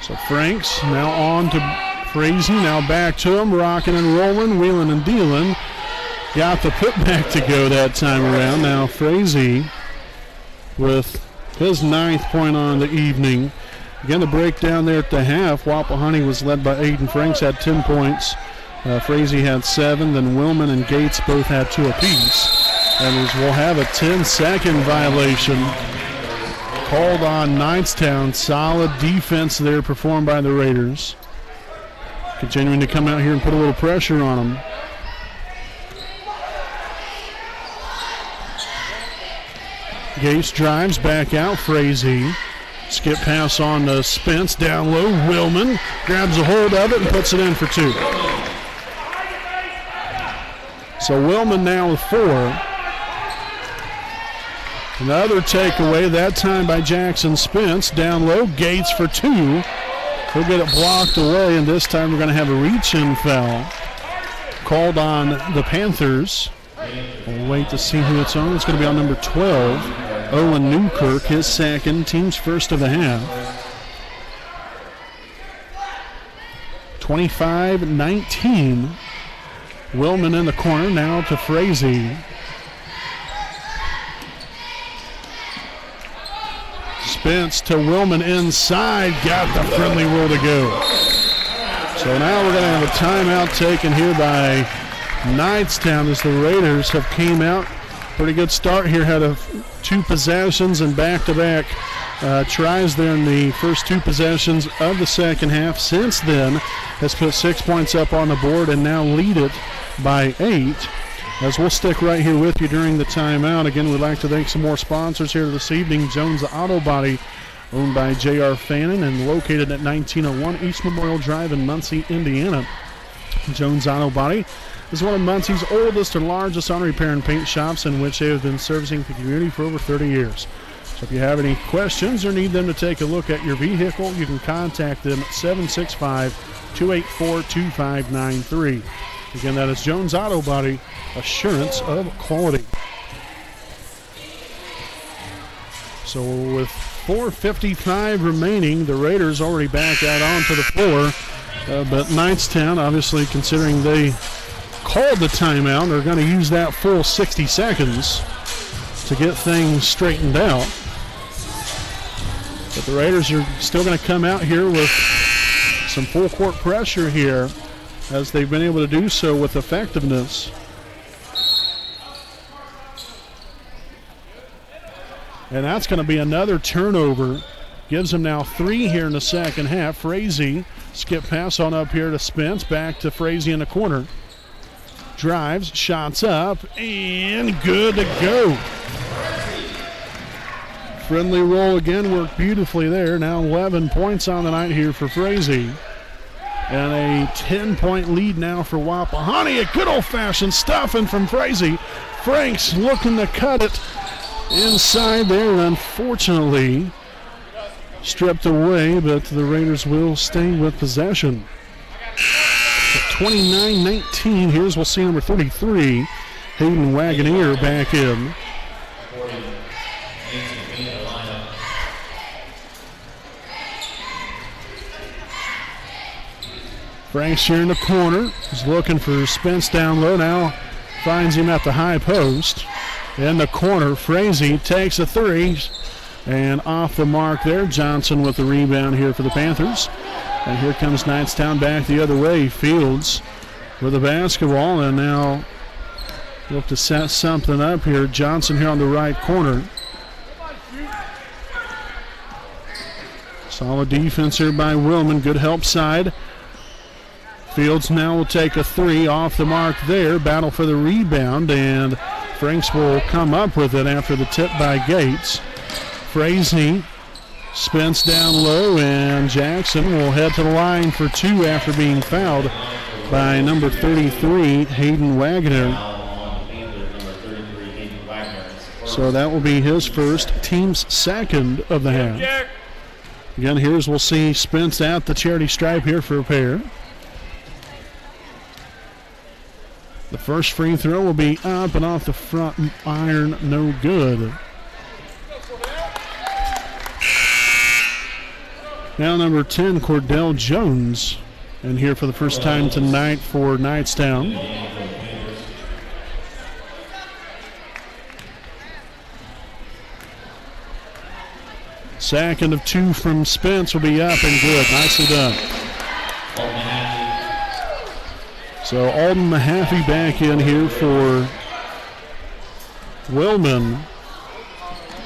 So Franks now on to Frazee, now back to him, rocking and rolling, wheeling and dealing. Got the putback to go that time around. Now Frazee with his 9th point on the evening. Again, the breakdown there at the half. Wapahani was led by 8 and Franks had 10 points. Frazee had 7, then Willman and Gates both had 2 apiece. And we'll have a 10-second violation called on Knightstown. Solid defense there performed by the Raiders. Continuing to come out here and put a little pressure on them. Gates drives back out. Frazee. Skip pass on to Spence. Down low. Willman grabs a hold of it and puts it in for 2. So Willman now with 4. Another takeaway, that time by Jackson Spence. Down low, Gates for 2. He'll get it blocked away, and this time we're going to have a reach-in foul called on the Panthers. We'll wait to see who it's on. It's going to be on number 12, Owen Newkirk, his second, team's first of the half. 25-19. Willman in the corner, now to Frazee. Spence to Willman inside, got the friendly roll to go. So now we're going to have a timeout taken here by Knightstown as the Raiders have came out. Pretty good start here, had 2 possessions and back-to-back tries there in the first 2 possessions of the second half. Since then, has put 6 points up on the board and now lead it by 8. As we'll stick right here with you during the timeout. Again, we'd like to thank some more sponsors here this evening. Jones Auto Body, owned by J.R. Fannin and located at 1901 East Memorial Drive in Muncie, Indiana. Jones Auto Body is one of Muncie's oldest and largest auto repair and paint shops, in which they have been servicing the community for over 30 years. So if you have any questions or need them to take a look at your vehicle, you can contact them at 765-284-2593. Again, that is Jones Auto Body, assurance of quality. So with 4:55 remaining, the Raiders already back out onto the floor. But Knightstown, obviously, considering they called the timeout, they're going to use that full 60 seconds to get things straightened out. But the Raiders are still going to come out here with some full court pressure here, as they've been able to do so with effectiveness. And that's going to be another turnover. Gives them now 3 here in the second half. Frazee, skip pass on up here to Spence. Back to Frazee in the corner. drives, shots up, and good to go. Friendly roll again, worked beautifully there. Now 11 points on the night here for Frazee. And a 10-point lead now for Wapahani. A good old-fashioned stuffing from Frazee. Franks looking to cut it inside there. Unfortunately, stripped away, but the Raiders will stay with possession. 29-19. Here's, we'll see number 33, Hayden Wagoneer back in. Franks here in the corner. He's looking for Spence down low. Now finds him at the high post. In the corner, Frazee takes a three. And off the mark there. Johnson with the rebound here for the Panthers. And here comes Knightstown back the other way. Fields with the basketball. And now look to set something up here. Johnson here on the right corner. Solid defense here by Willman. Good help side. Fields now will take a three off the mark there. Battle for the rebound, and Franks will come up with it after the tip by Gates. Frazee, Spence down low, and Jackson will head to the line for two after being fouled by number 33, Hayden Wagoner. So that will be his first, team's second of the half. Again, here's we'll see Spence at the charity stripe here for a pair. The first free throw will be up and off the front iron, no good. Now number 10, Cordell Jones, and here for the first time tonight for Knightstown. Second of two from Spence will be up and good. Nicely done. So Alden Mahaffey back in here for Willman.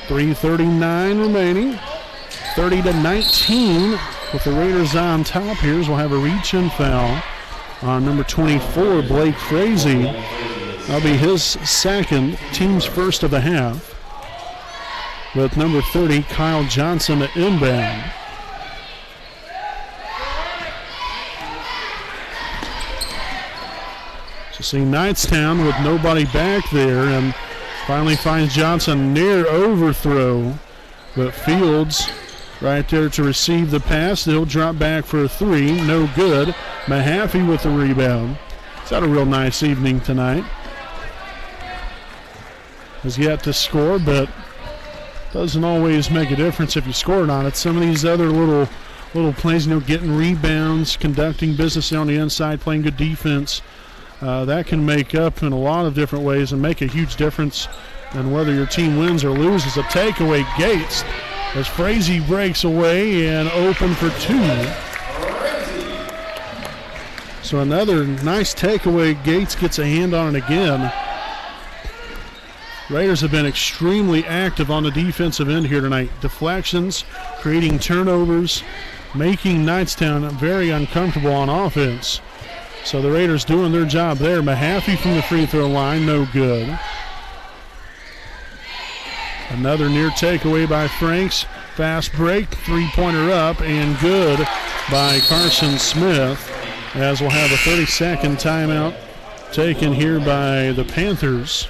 3:39 remaining. 30-19 with the Raiders on top here. We'll have a reach-in foul on number 24, Blake Frazee. That'll be his second, team's first of the half. With number 30, Kyle Johnson at inbound. So see Knightstown with nobody back there, and finally finds Johnson near overthrow, but Fields right there to receive the pass. He'll drop back for a three, no good. Mahaffey with the rebound. He's had a real nice evening tonight. Has yet to score, but doesn't always make a difference if you score or not. It's some of these other little plays, getting rebounds, conducting business on the inside, playing good defense. That can make up in a lot of different ways and make a huge difference in whether your team wins or loses. A takeaway, Gates, as Frazee breaks away and open for two. So another nice takeaway. Gates gets a hand on it again. Raiders have been extremely active on the defensive end here tonight. Deflections, creating turnovers, making Knightstown very uncomfortable on offense. So the Raiders doing their job there. Mahaffey from the free throw line, no good. Another near takeaway by Franks. Fast break, three-pointer up, and good by Carson Smith, as we'll have a 30-second timeout taken here by the Panthers.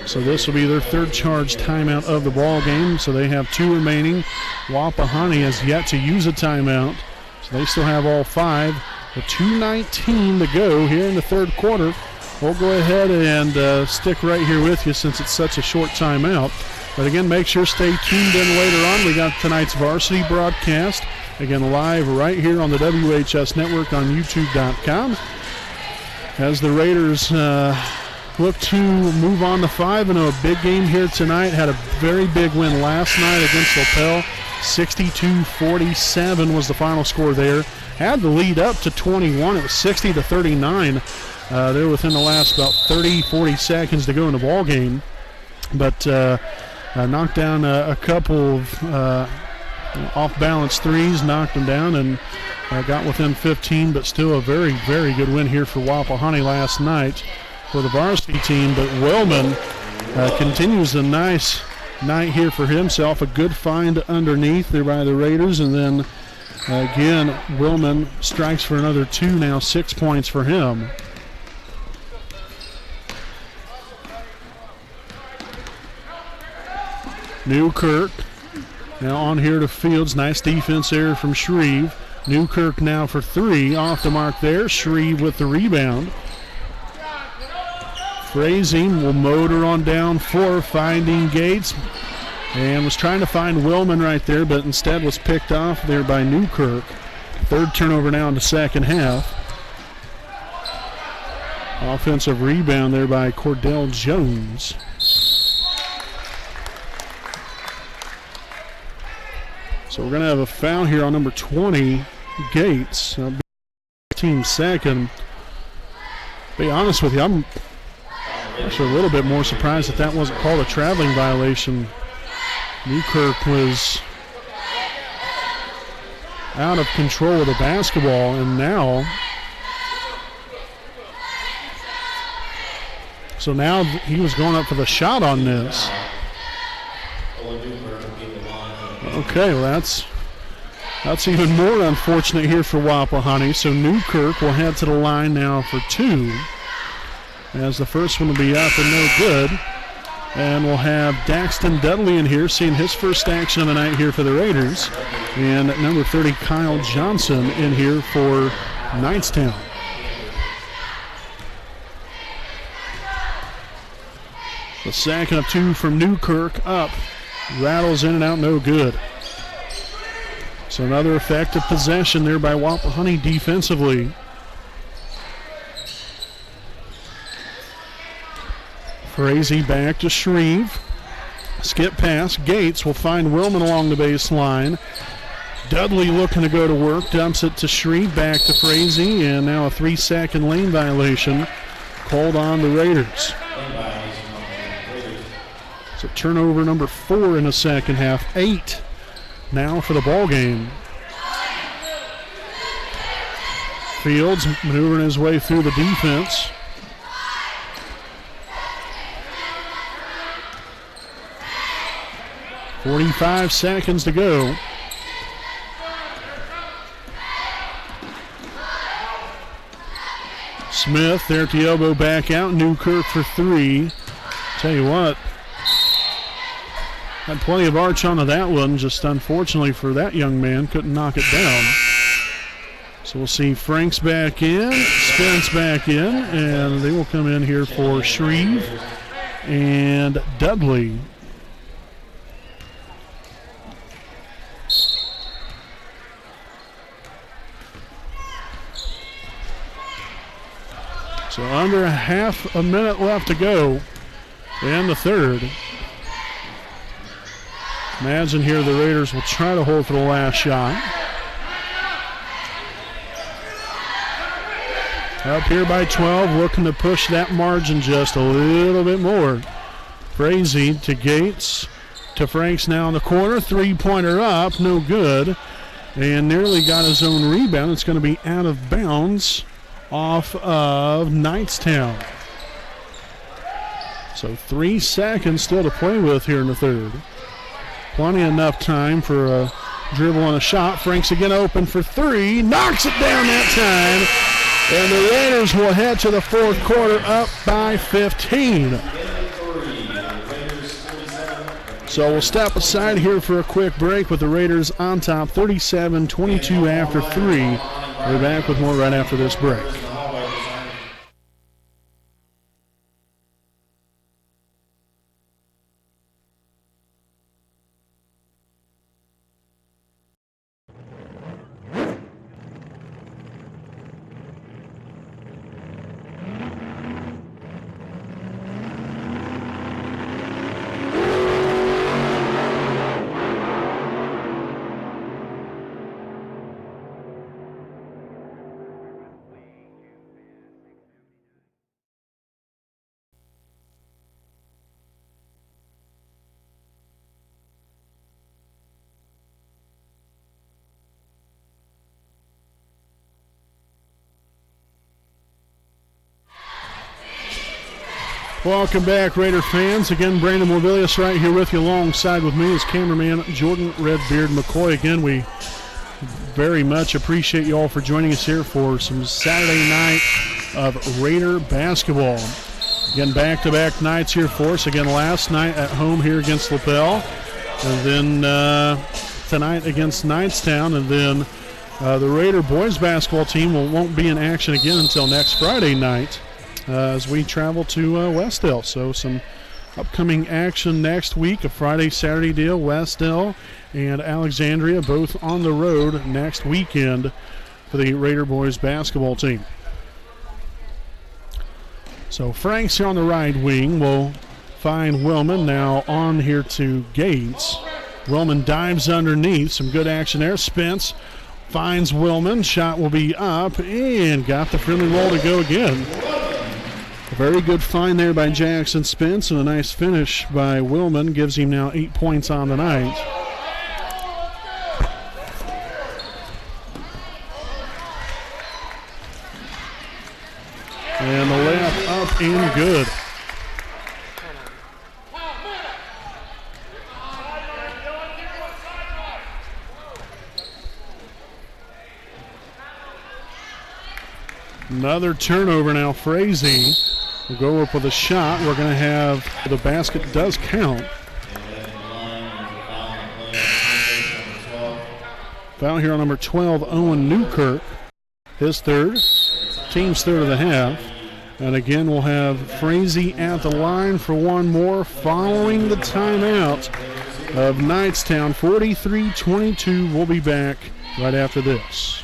So this will be their third charge timeout of the ball game. So they have two remaining. Wapahani has yet to use a timeout, so they still have all five. With 2:19 to go here in the third quarter. We'll go ahead and stick right here with you since it's such a short timeout. But again, make sure stay tuned in later on. We got tonight's varsity broadcast, again live right here on the WHS Network on YouTube.com. As the Raiders look to move on to 5-0, a big game here tonight. Had a very big win last night against LaPel. 62-47 was the final score there. Had the lead up to 21. It was 60-39. They're within the last about 30-40 seconds to go in the ball game. But knocked down a couple of Off-balance threes, knocked them down, and got within 15, but still a very, very good win here for Wapahani last night for the varsity team. But Wellman continues a nice night here for himself. A good find underneath there by the Raiders, and then again, Wellman strikes for another 2 now, 6 points for him. Newkirk now on here to Fields. Nice defense there from Shreve. Newkirk now for 3. Off the mark there. Shreve with the rebound. Frazee will motor on down 4, finding Gates. And was trying to find Wellman right there, but instead was picked off there by Newkirk. 3rd turnover now in the second half. Offensive rebound there by Cordell Jones. So we're going to have a foul here on number 20, Gates. Team second. Be honest with you, I'm actually a little bit more surprised that wasn't called a traveling violation. Newkirk was out of control of the basketball, and now he was going up for the shot on this. Okay, well that's even more unfortunate here for Wapahani. So Newkirk will head to the line now for 2, as the first one will be up and no good. And we'll have Daxton Dudley in here, seeing his first action of the night here for the Raiders. And at number 30, Kyle Johnson in here for Knightstown. The second of 2 from Newkirk up. Rattles in and out, no good. So another effective possession there by Wapahani defensively. Frazee back to Shreve. Skip pass. Gates will find Willman along the baseline. Dudley looking to go to work. Dumps it to Shreve. Back to Frazee. And now a 3-second lane violation called on the Raiders. So turnover number 4 in the second half. 8 now for the ball game. Fields maneuvering his way through the defense. .45 seconds to go. Smith there at the elbow, back out. Newkirk for 3. Tell you what, had plenty of arch onto that one, just unfortunately for that young man, couldn't knock it down. So we'll see Franks back in, Spence back in, and they will come in here for Shreve and Dudley. So under a half a minute left to go in the third. Imagine here the Raiders will try to hold for the last shot. Up here by 12, looking to push that margin just a little bit more. Frazee to Gates, to Franks now in the corner. 3-pointer up, no good. And nearly got his own rebound. It's going to be out of bounds off of Knightstown. So 3 seconds still to play with here in the third. Plenty enough time for a dribble and a shot. Franks again open for 3. Knocks it down that time. And the Raiders will head to the fourth quarter up by 15. So we'll step aside here for a quick break with the Raiders on top 37-22 after 3. We're back with more right after this break. Welcome back, Raider fans. Again, Brandon Morbilius right here with you. Alongside with me is cameraman Jordan Redbeard McCoy. Again, we very much appreciate you all for joining us here for some Saturday night of Raider basketball. Again, back-to-back nights here for us. Again, last night at home here against LaPel. And then tonight against Knightstown. And then the Raider boys basketball team won't be in action again until next Friday night as we travel to Westdale. So some upcoming action next week, a Friday-Saturday deal. Westdale and Alexandria both on the road next weekend for the Raider boys basketball team. So Franks here on the right wing will find Willman. Now on here to Gates. Willman dives underneath. Some good action there. Spence finds Willman. Shot will be up and got the friendly roll to go again. A very good find there by Jackson Spence, and a nice finish by Willman gives him now 8 points on the night. And the layup up and good. Another turnover now. Frazee will go up with a shot. We're going to have the basket does count. Foul here on number 12, Owen Newkirk. His third. Team's third of the half. And again, we'll have Frazee at the line for one more following the timeout of Knightstown. 43-22. We'll be back right after this.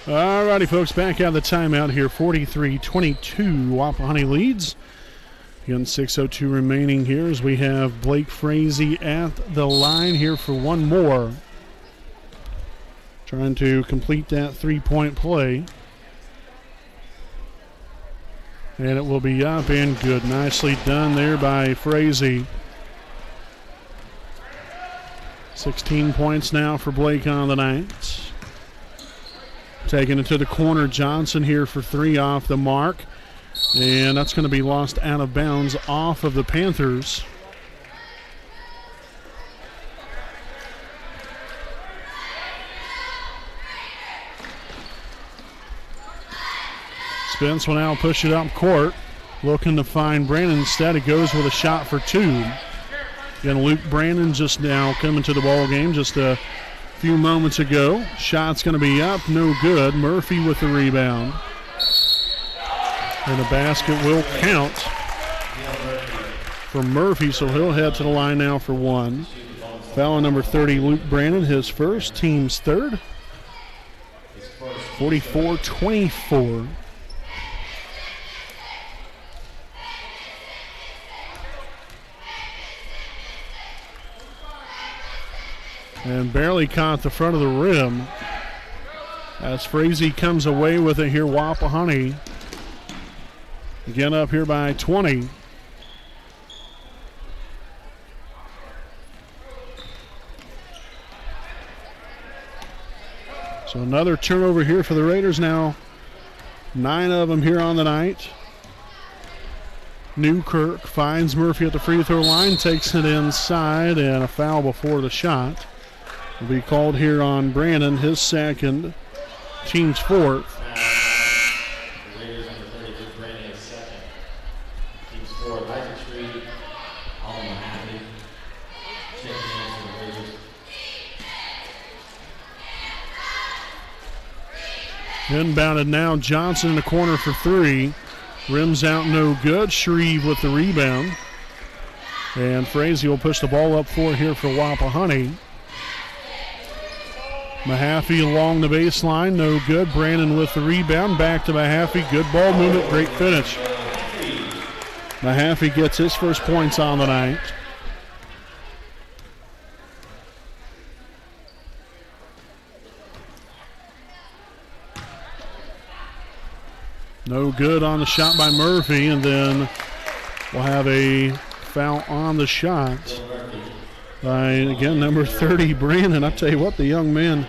All righty, folks, back out of the timeout here. 43-22, Wapahani leads. Again, 6:02 remaining here as we have Blake Frazee at the line here for one more. Trying to complete that three-point play. And it will be up and good. Nicely done there by Frazee. 16 points now for Blake on the night. Taking it to the corner, Johnson here for three off the mark. And that's going to be lost out of bounds off of the Panthers. Spence will now push it up court. Looking to find Brandon. Instead, it goes with a shot for two. Again, Luke Brandon just now coming to the ball game just a few moments ago. Shot's going to be up, no good. Murphy with the rebound. And the basket will count for Murphy, so he'll head to the line now for one. Foul on number 30, Luke Brandon, his first, team's third. 44-24. And barely caught the front of the rim as Frazee comes away with it here. Wapahani again up here by 20. So another turnover here for the Raiders now. 9 of them here on the night. Newkirk finds Murphy at the free throw line, takes it inside, and a foul before the shot will be called here on Brandon, his second, team's fourth. Inbounded now. Johnson in the corner for three. Rims out, no good. Shreve with the rebound. And Frazee will push the ball up floor here for Wapahani. Mahaffey along the baseline, no good. Brandon with the rebound, back to Mahaffey. Good ball movement, great finish. Mahaffey gets his first points on the night. No good on the shot by Murphy, and then we'll have a foul on the shot by, again, number 30, Brandon. I tell you what, the young man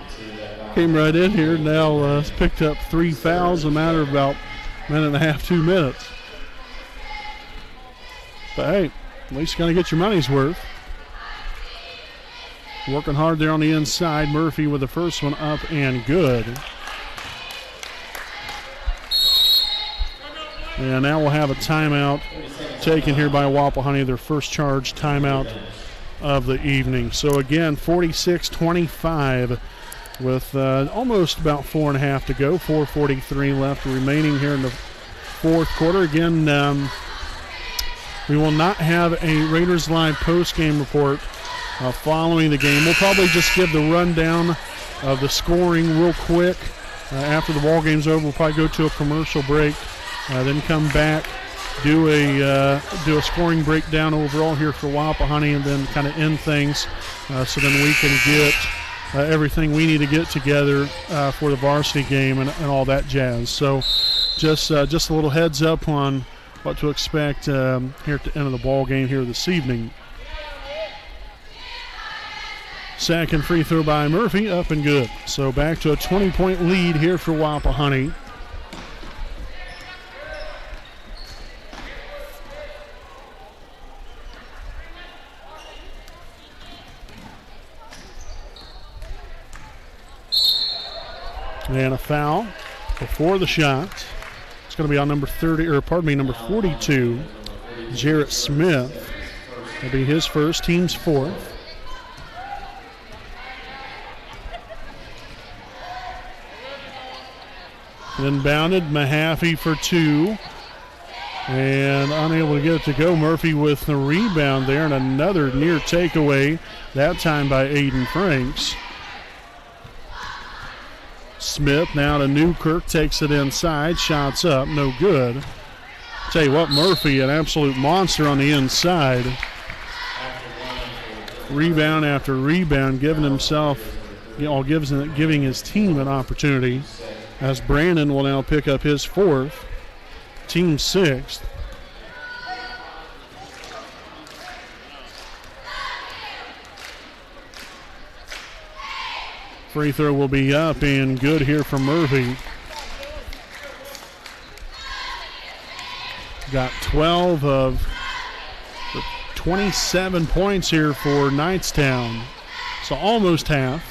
came right in here. Now has picked up 3 fouls in a matter of about a minute and a half, 2 minutes. But hey, at least you're going to get your money's worth. Working hard there on the inside. Murphy with the first one up and good. And now we'll have a timeout taken here by Wapahani, their first charge timeout of the evening. So again, 46-25 with almost about 4.5 to go. 4:43 left remaining here in the fourth quarter. Again, we will not have a Raiders Live post-game report following the game. We'll probably just give the rundown of the scoring real quick. After the ball game's over, we'll probably go to a commercial break, then come back, do a scoring breakdown overall here for Wapahani, and then kind of end things so then we can get everything we need to get together for the varsity game and all that jazz. So just a little heads up on what to expect here at the end of the ball game here this evening. Second free throw by Murphy, up and good. So back to a 20-point lead here for Wapahani. And a foul before the shot. It's going to be on number 42, Jarrett Smith. That'll be his first, team's fourth. Then bounded Mahaffey for two. And unable to get it to go. Murphy with the rebound there, and another near takeaway, that time by Aiden Franks. Smith now to Newkirk, takes it inside, shots up, no good. Tell you what, Murphy, an absolute monster on the inside. Rebound after rebound, giving his team an opportunity, as Brandon will now pick up his fourth, team sixth. Free throw will be up and good here from Murphy. Got 12 of the 27 points here for Knightstown. So almost half.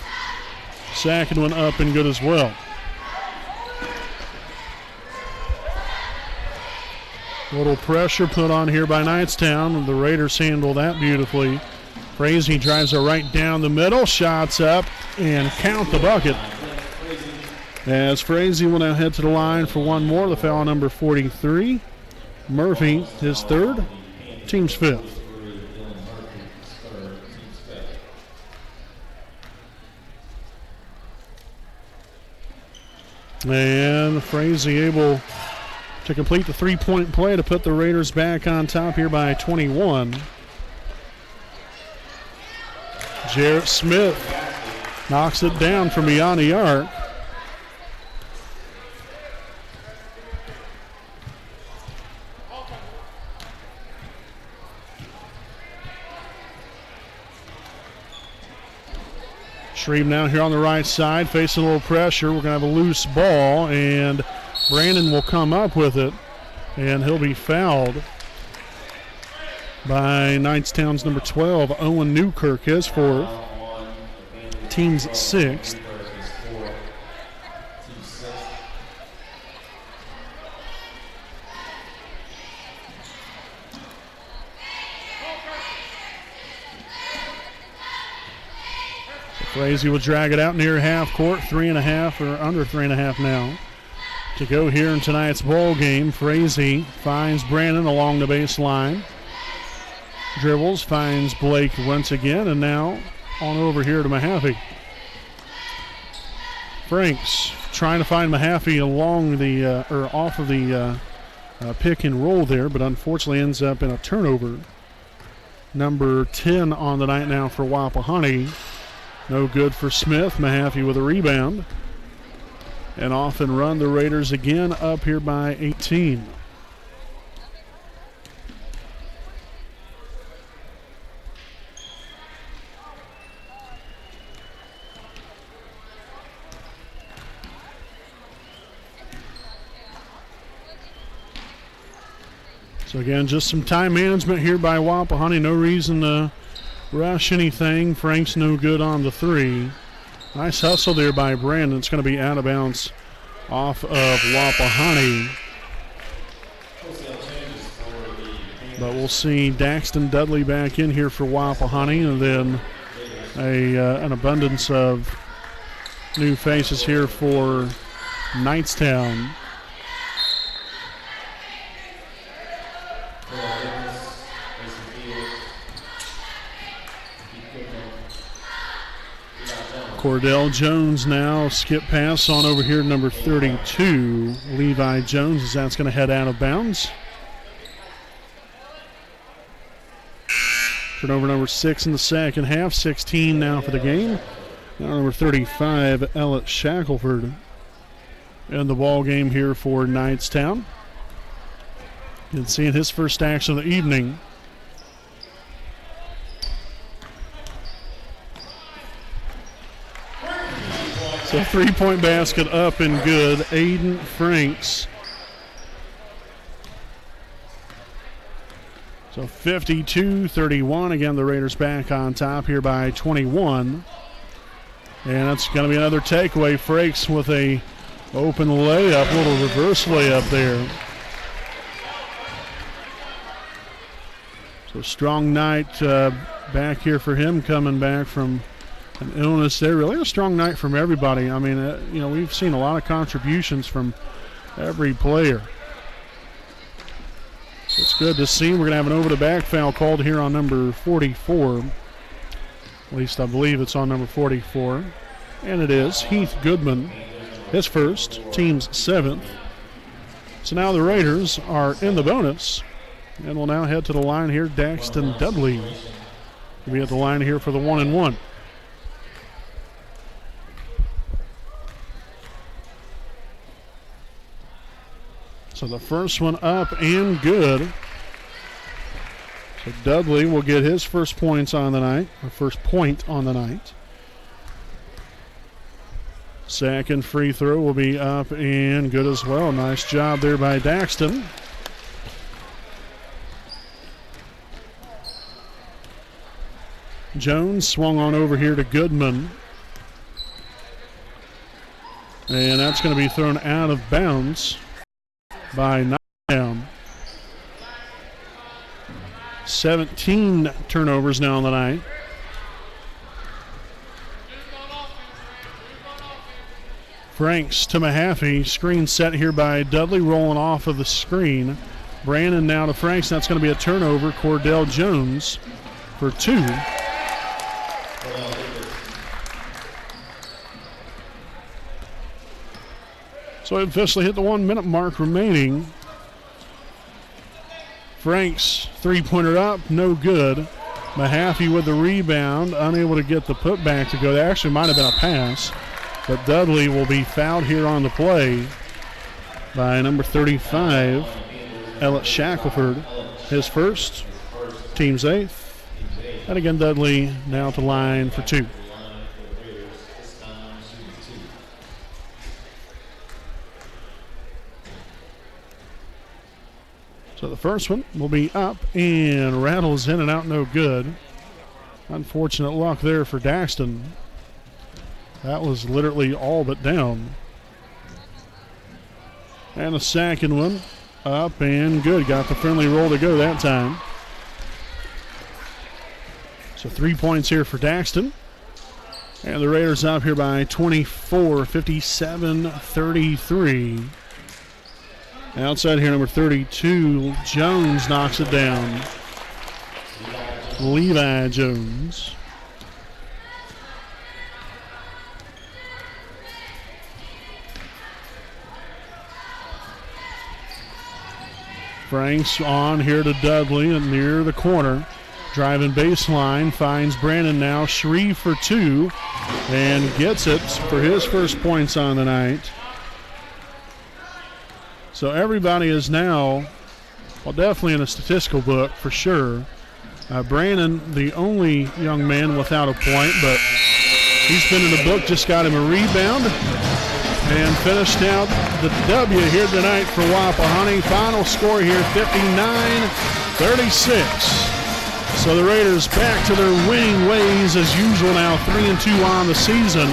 Second one up and good as well. A little pressure put on here by Knightstown. The Raiders handle that beautifully. Frazee drives it right down the middle, shots up, and count the bucket. As Frazee will now head to the line for one more, the foul number 43. Murphy, his third, team's fifth. And Frazee able to complete the three-point play to put the Raiders back on top here by 21. Jarrett Smith knocks it down from beyond the arc. Shreve now here on the right side, facing a little pressure. We're going to have a loose ball, and Brandon will come up with it, and he'll be fouled by Knightstown's number 12, Owen Newkirk, his fourth, team's sixth. Frazee will drag it out near half court, 3.5 or under 3.5 now. to go here in tonight's ball game. Frazee finds Brandon along the baseline. Dribbles, finds Blake once again, and now on over here to Mahaffey. Franks trying to find Mahaffey along the, or off of the pick and roll there, but unfortunately ends up in a turnover. Number 10 on the night now for Wapahani. No good for Smith. Mahaffey with a rebound. And off and run the Raiders again, up here by 18. So again, just some time management here by Wapahani. No reason to rush anything. Frank's no good on the three. Nice hustle there by Brandon. It's going to be out of bounds off of Wapahani. But we'll see Daxton Dudley back in here for Wapahani, and then an abundance of new faces here for Knightstown. Cordell Jones now skip pass on over here to number 32, Levi Jones, as that's going to head out of bounds. Turnover number 6 in the second half, 16 now for the game. Now number 35, Elliot Shackelford, in the ball game here for Knightstown. And seeing his first action of the evening. So three-point basket up and good. Aiden Franks. So 52-31. Again, the Raiders back on top here by 21. And that's going to be another takeaway. Franks with a open layup, a little reverse layup there. So strong night back here for him, coming back from an illness there. Really a strong night from everybody. I mean, we've seen a lot of contributions from every player. So it's good to see. We're going to have an over-the-back foul called here on number 44. At least I believe it's on number 44. And it is Heath Goodman, his first, team's 7th. So now the Raiders are in the bonus. And we'll now head to the line here. Daxton Dudley will be at the line here for the 1-and-1. So the first one up and good. So Dudley will get his first points on the night, or first point on the night. Second free throw will be up and good as well. Nice job there by Daxton. Jones swung on over here to Goodman. And that's going to be thrown out of bounds by Knightstown. 17 turnovers now on the night. Franks to Mahaffey. Screen set here by Dudley, rolling off of the screen. Brandon now to Franks. That's going to be a turnover. Cordell Jones for 2. So it officially hit the 1 minute mark remaining. Franks three-pointer up, no good. Mahaffey with the rebound, unable to get the putback to go. There actually might have been a pass, but Dudley will be fouled here on the play by number 35, Elliot Shackelford. His first, team's 8th. And again, Dudley now to line for 2. So the first one will be up and rattles in and out, no good. Unfortunate luck there for Daxton. That was literally all but down. And the second one up and good. Got the friendly roll to go that time. So 3 points here for Daxton. And the Raiders up here by 24, 57-33. Outside here, number 32, Jones knocks it down. Levi Jones. Franks on here to Dudley and near the corner. Driving baseline, finds Brandon now. Shreve for two and gets it for his first points on the night. So everybody is now, well, definitely in a statistical book for sure. Brandon, the only young man without a point, but he's been in the book, just got him a rebound and finished out the W here tonight for Wapahani. Final score here, 59-36. So the Raiders back to their winning ways as usual now, 3-2 on the season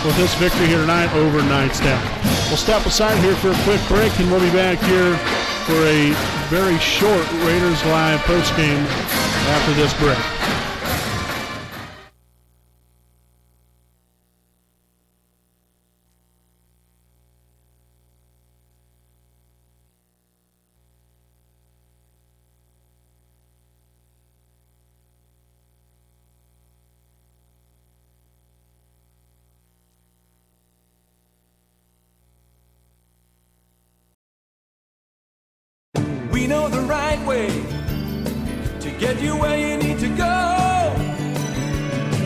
with this victory here tonight over Knightstown. We'll step aside here for a quick break and we'll be back here for a very short Raiders Live postgame after this break. We know the right way to get you where you need to go.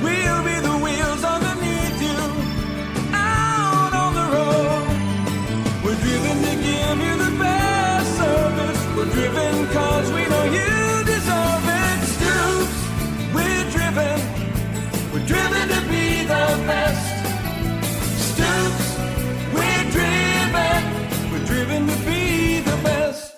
We'll be the wheels underneath you, out on the road. We're driven to give you the best service. We're driven cause we know you deserve it. Stoops, we're driven to be the best. Stoops, we're driven to be the best.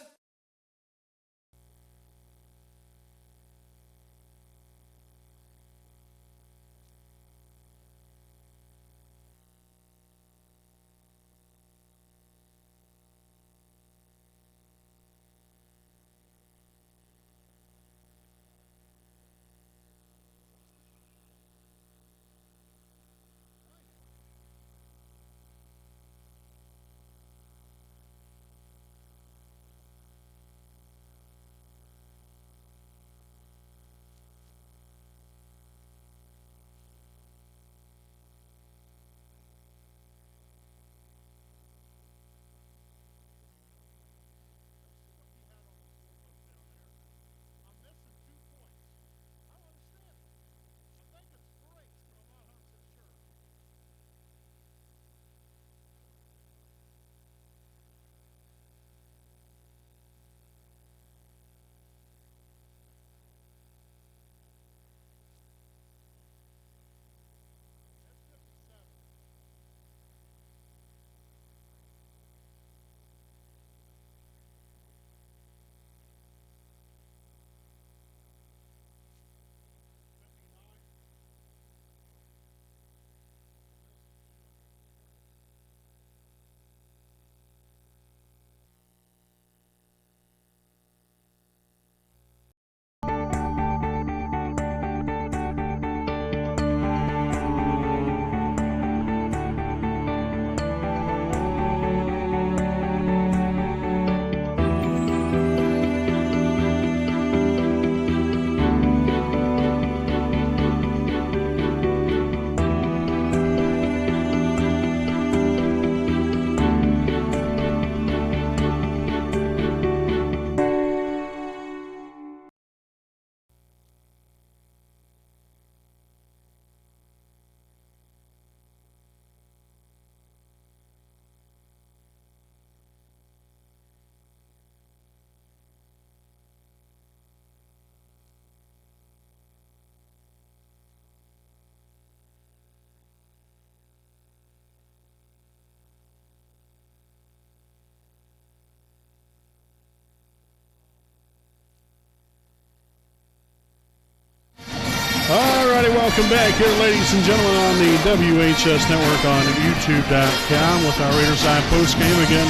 Alrighty, welcome back here, ladies and gentlemen, on the WHS Network on YouTube.com with our Raiders Live postgame. Again,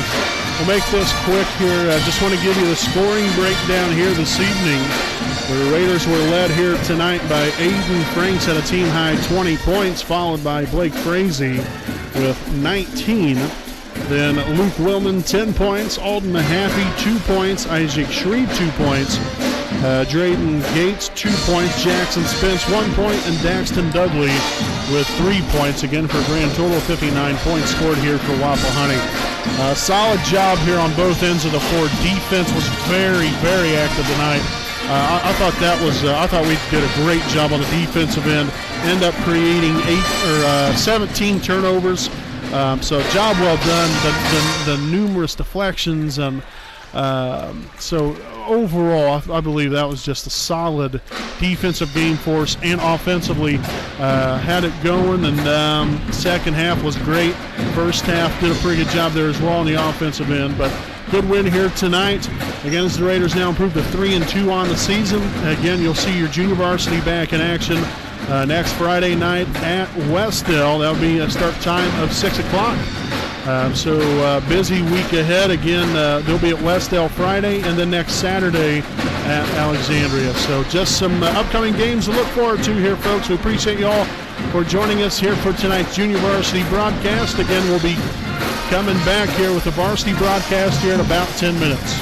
we'll make this quick here. I just want to give you the scoring breakdown here this evening. The Raiders were led here tonight by Aiden Franks at a team-high 20 points, followed by Blake Frazee with 19. Then Luke Willman, 10 points. Alden Mahaffey, 2 points. Isaac Shreve, 2 points. Drayden Gates, 2 points. Jackson Spence, 1 point. And Daxton Dudley with 3 points. Again, for a grand total of 59 points scored here for Wapahani. Solid job here on both ends of the floor. Defense was very, very active tonight. I thought we did a great job on the defensive end. End up creating 17 turnovers. So job well done. The numerous deflections, and so overall, I believe that was just a solid defensive game for us, and offensively had it going. And second half was great. First half did a pretty good job there as well on the offensive end, but. Good win here tonight against the Raiders. Now improved to 3-2 on the season. Again, you'll see your junior varsity back in action next Friday night at Westdale. That'll be a start time of 6 o'clock. So busy week ahead. Again, they'll be at Westdale Friday, and then next Saturday at Alexandria. So just some upcoming games to look forward to here, folks. We appreciate you all for joining us here for tonight's junior varsity broadcast. Again, we'll be coming back here with the varsity broadcast here in about 10 minutes.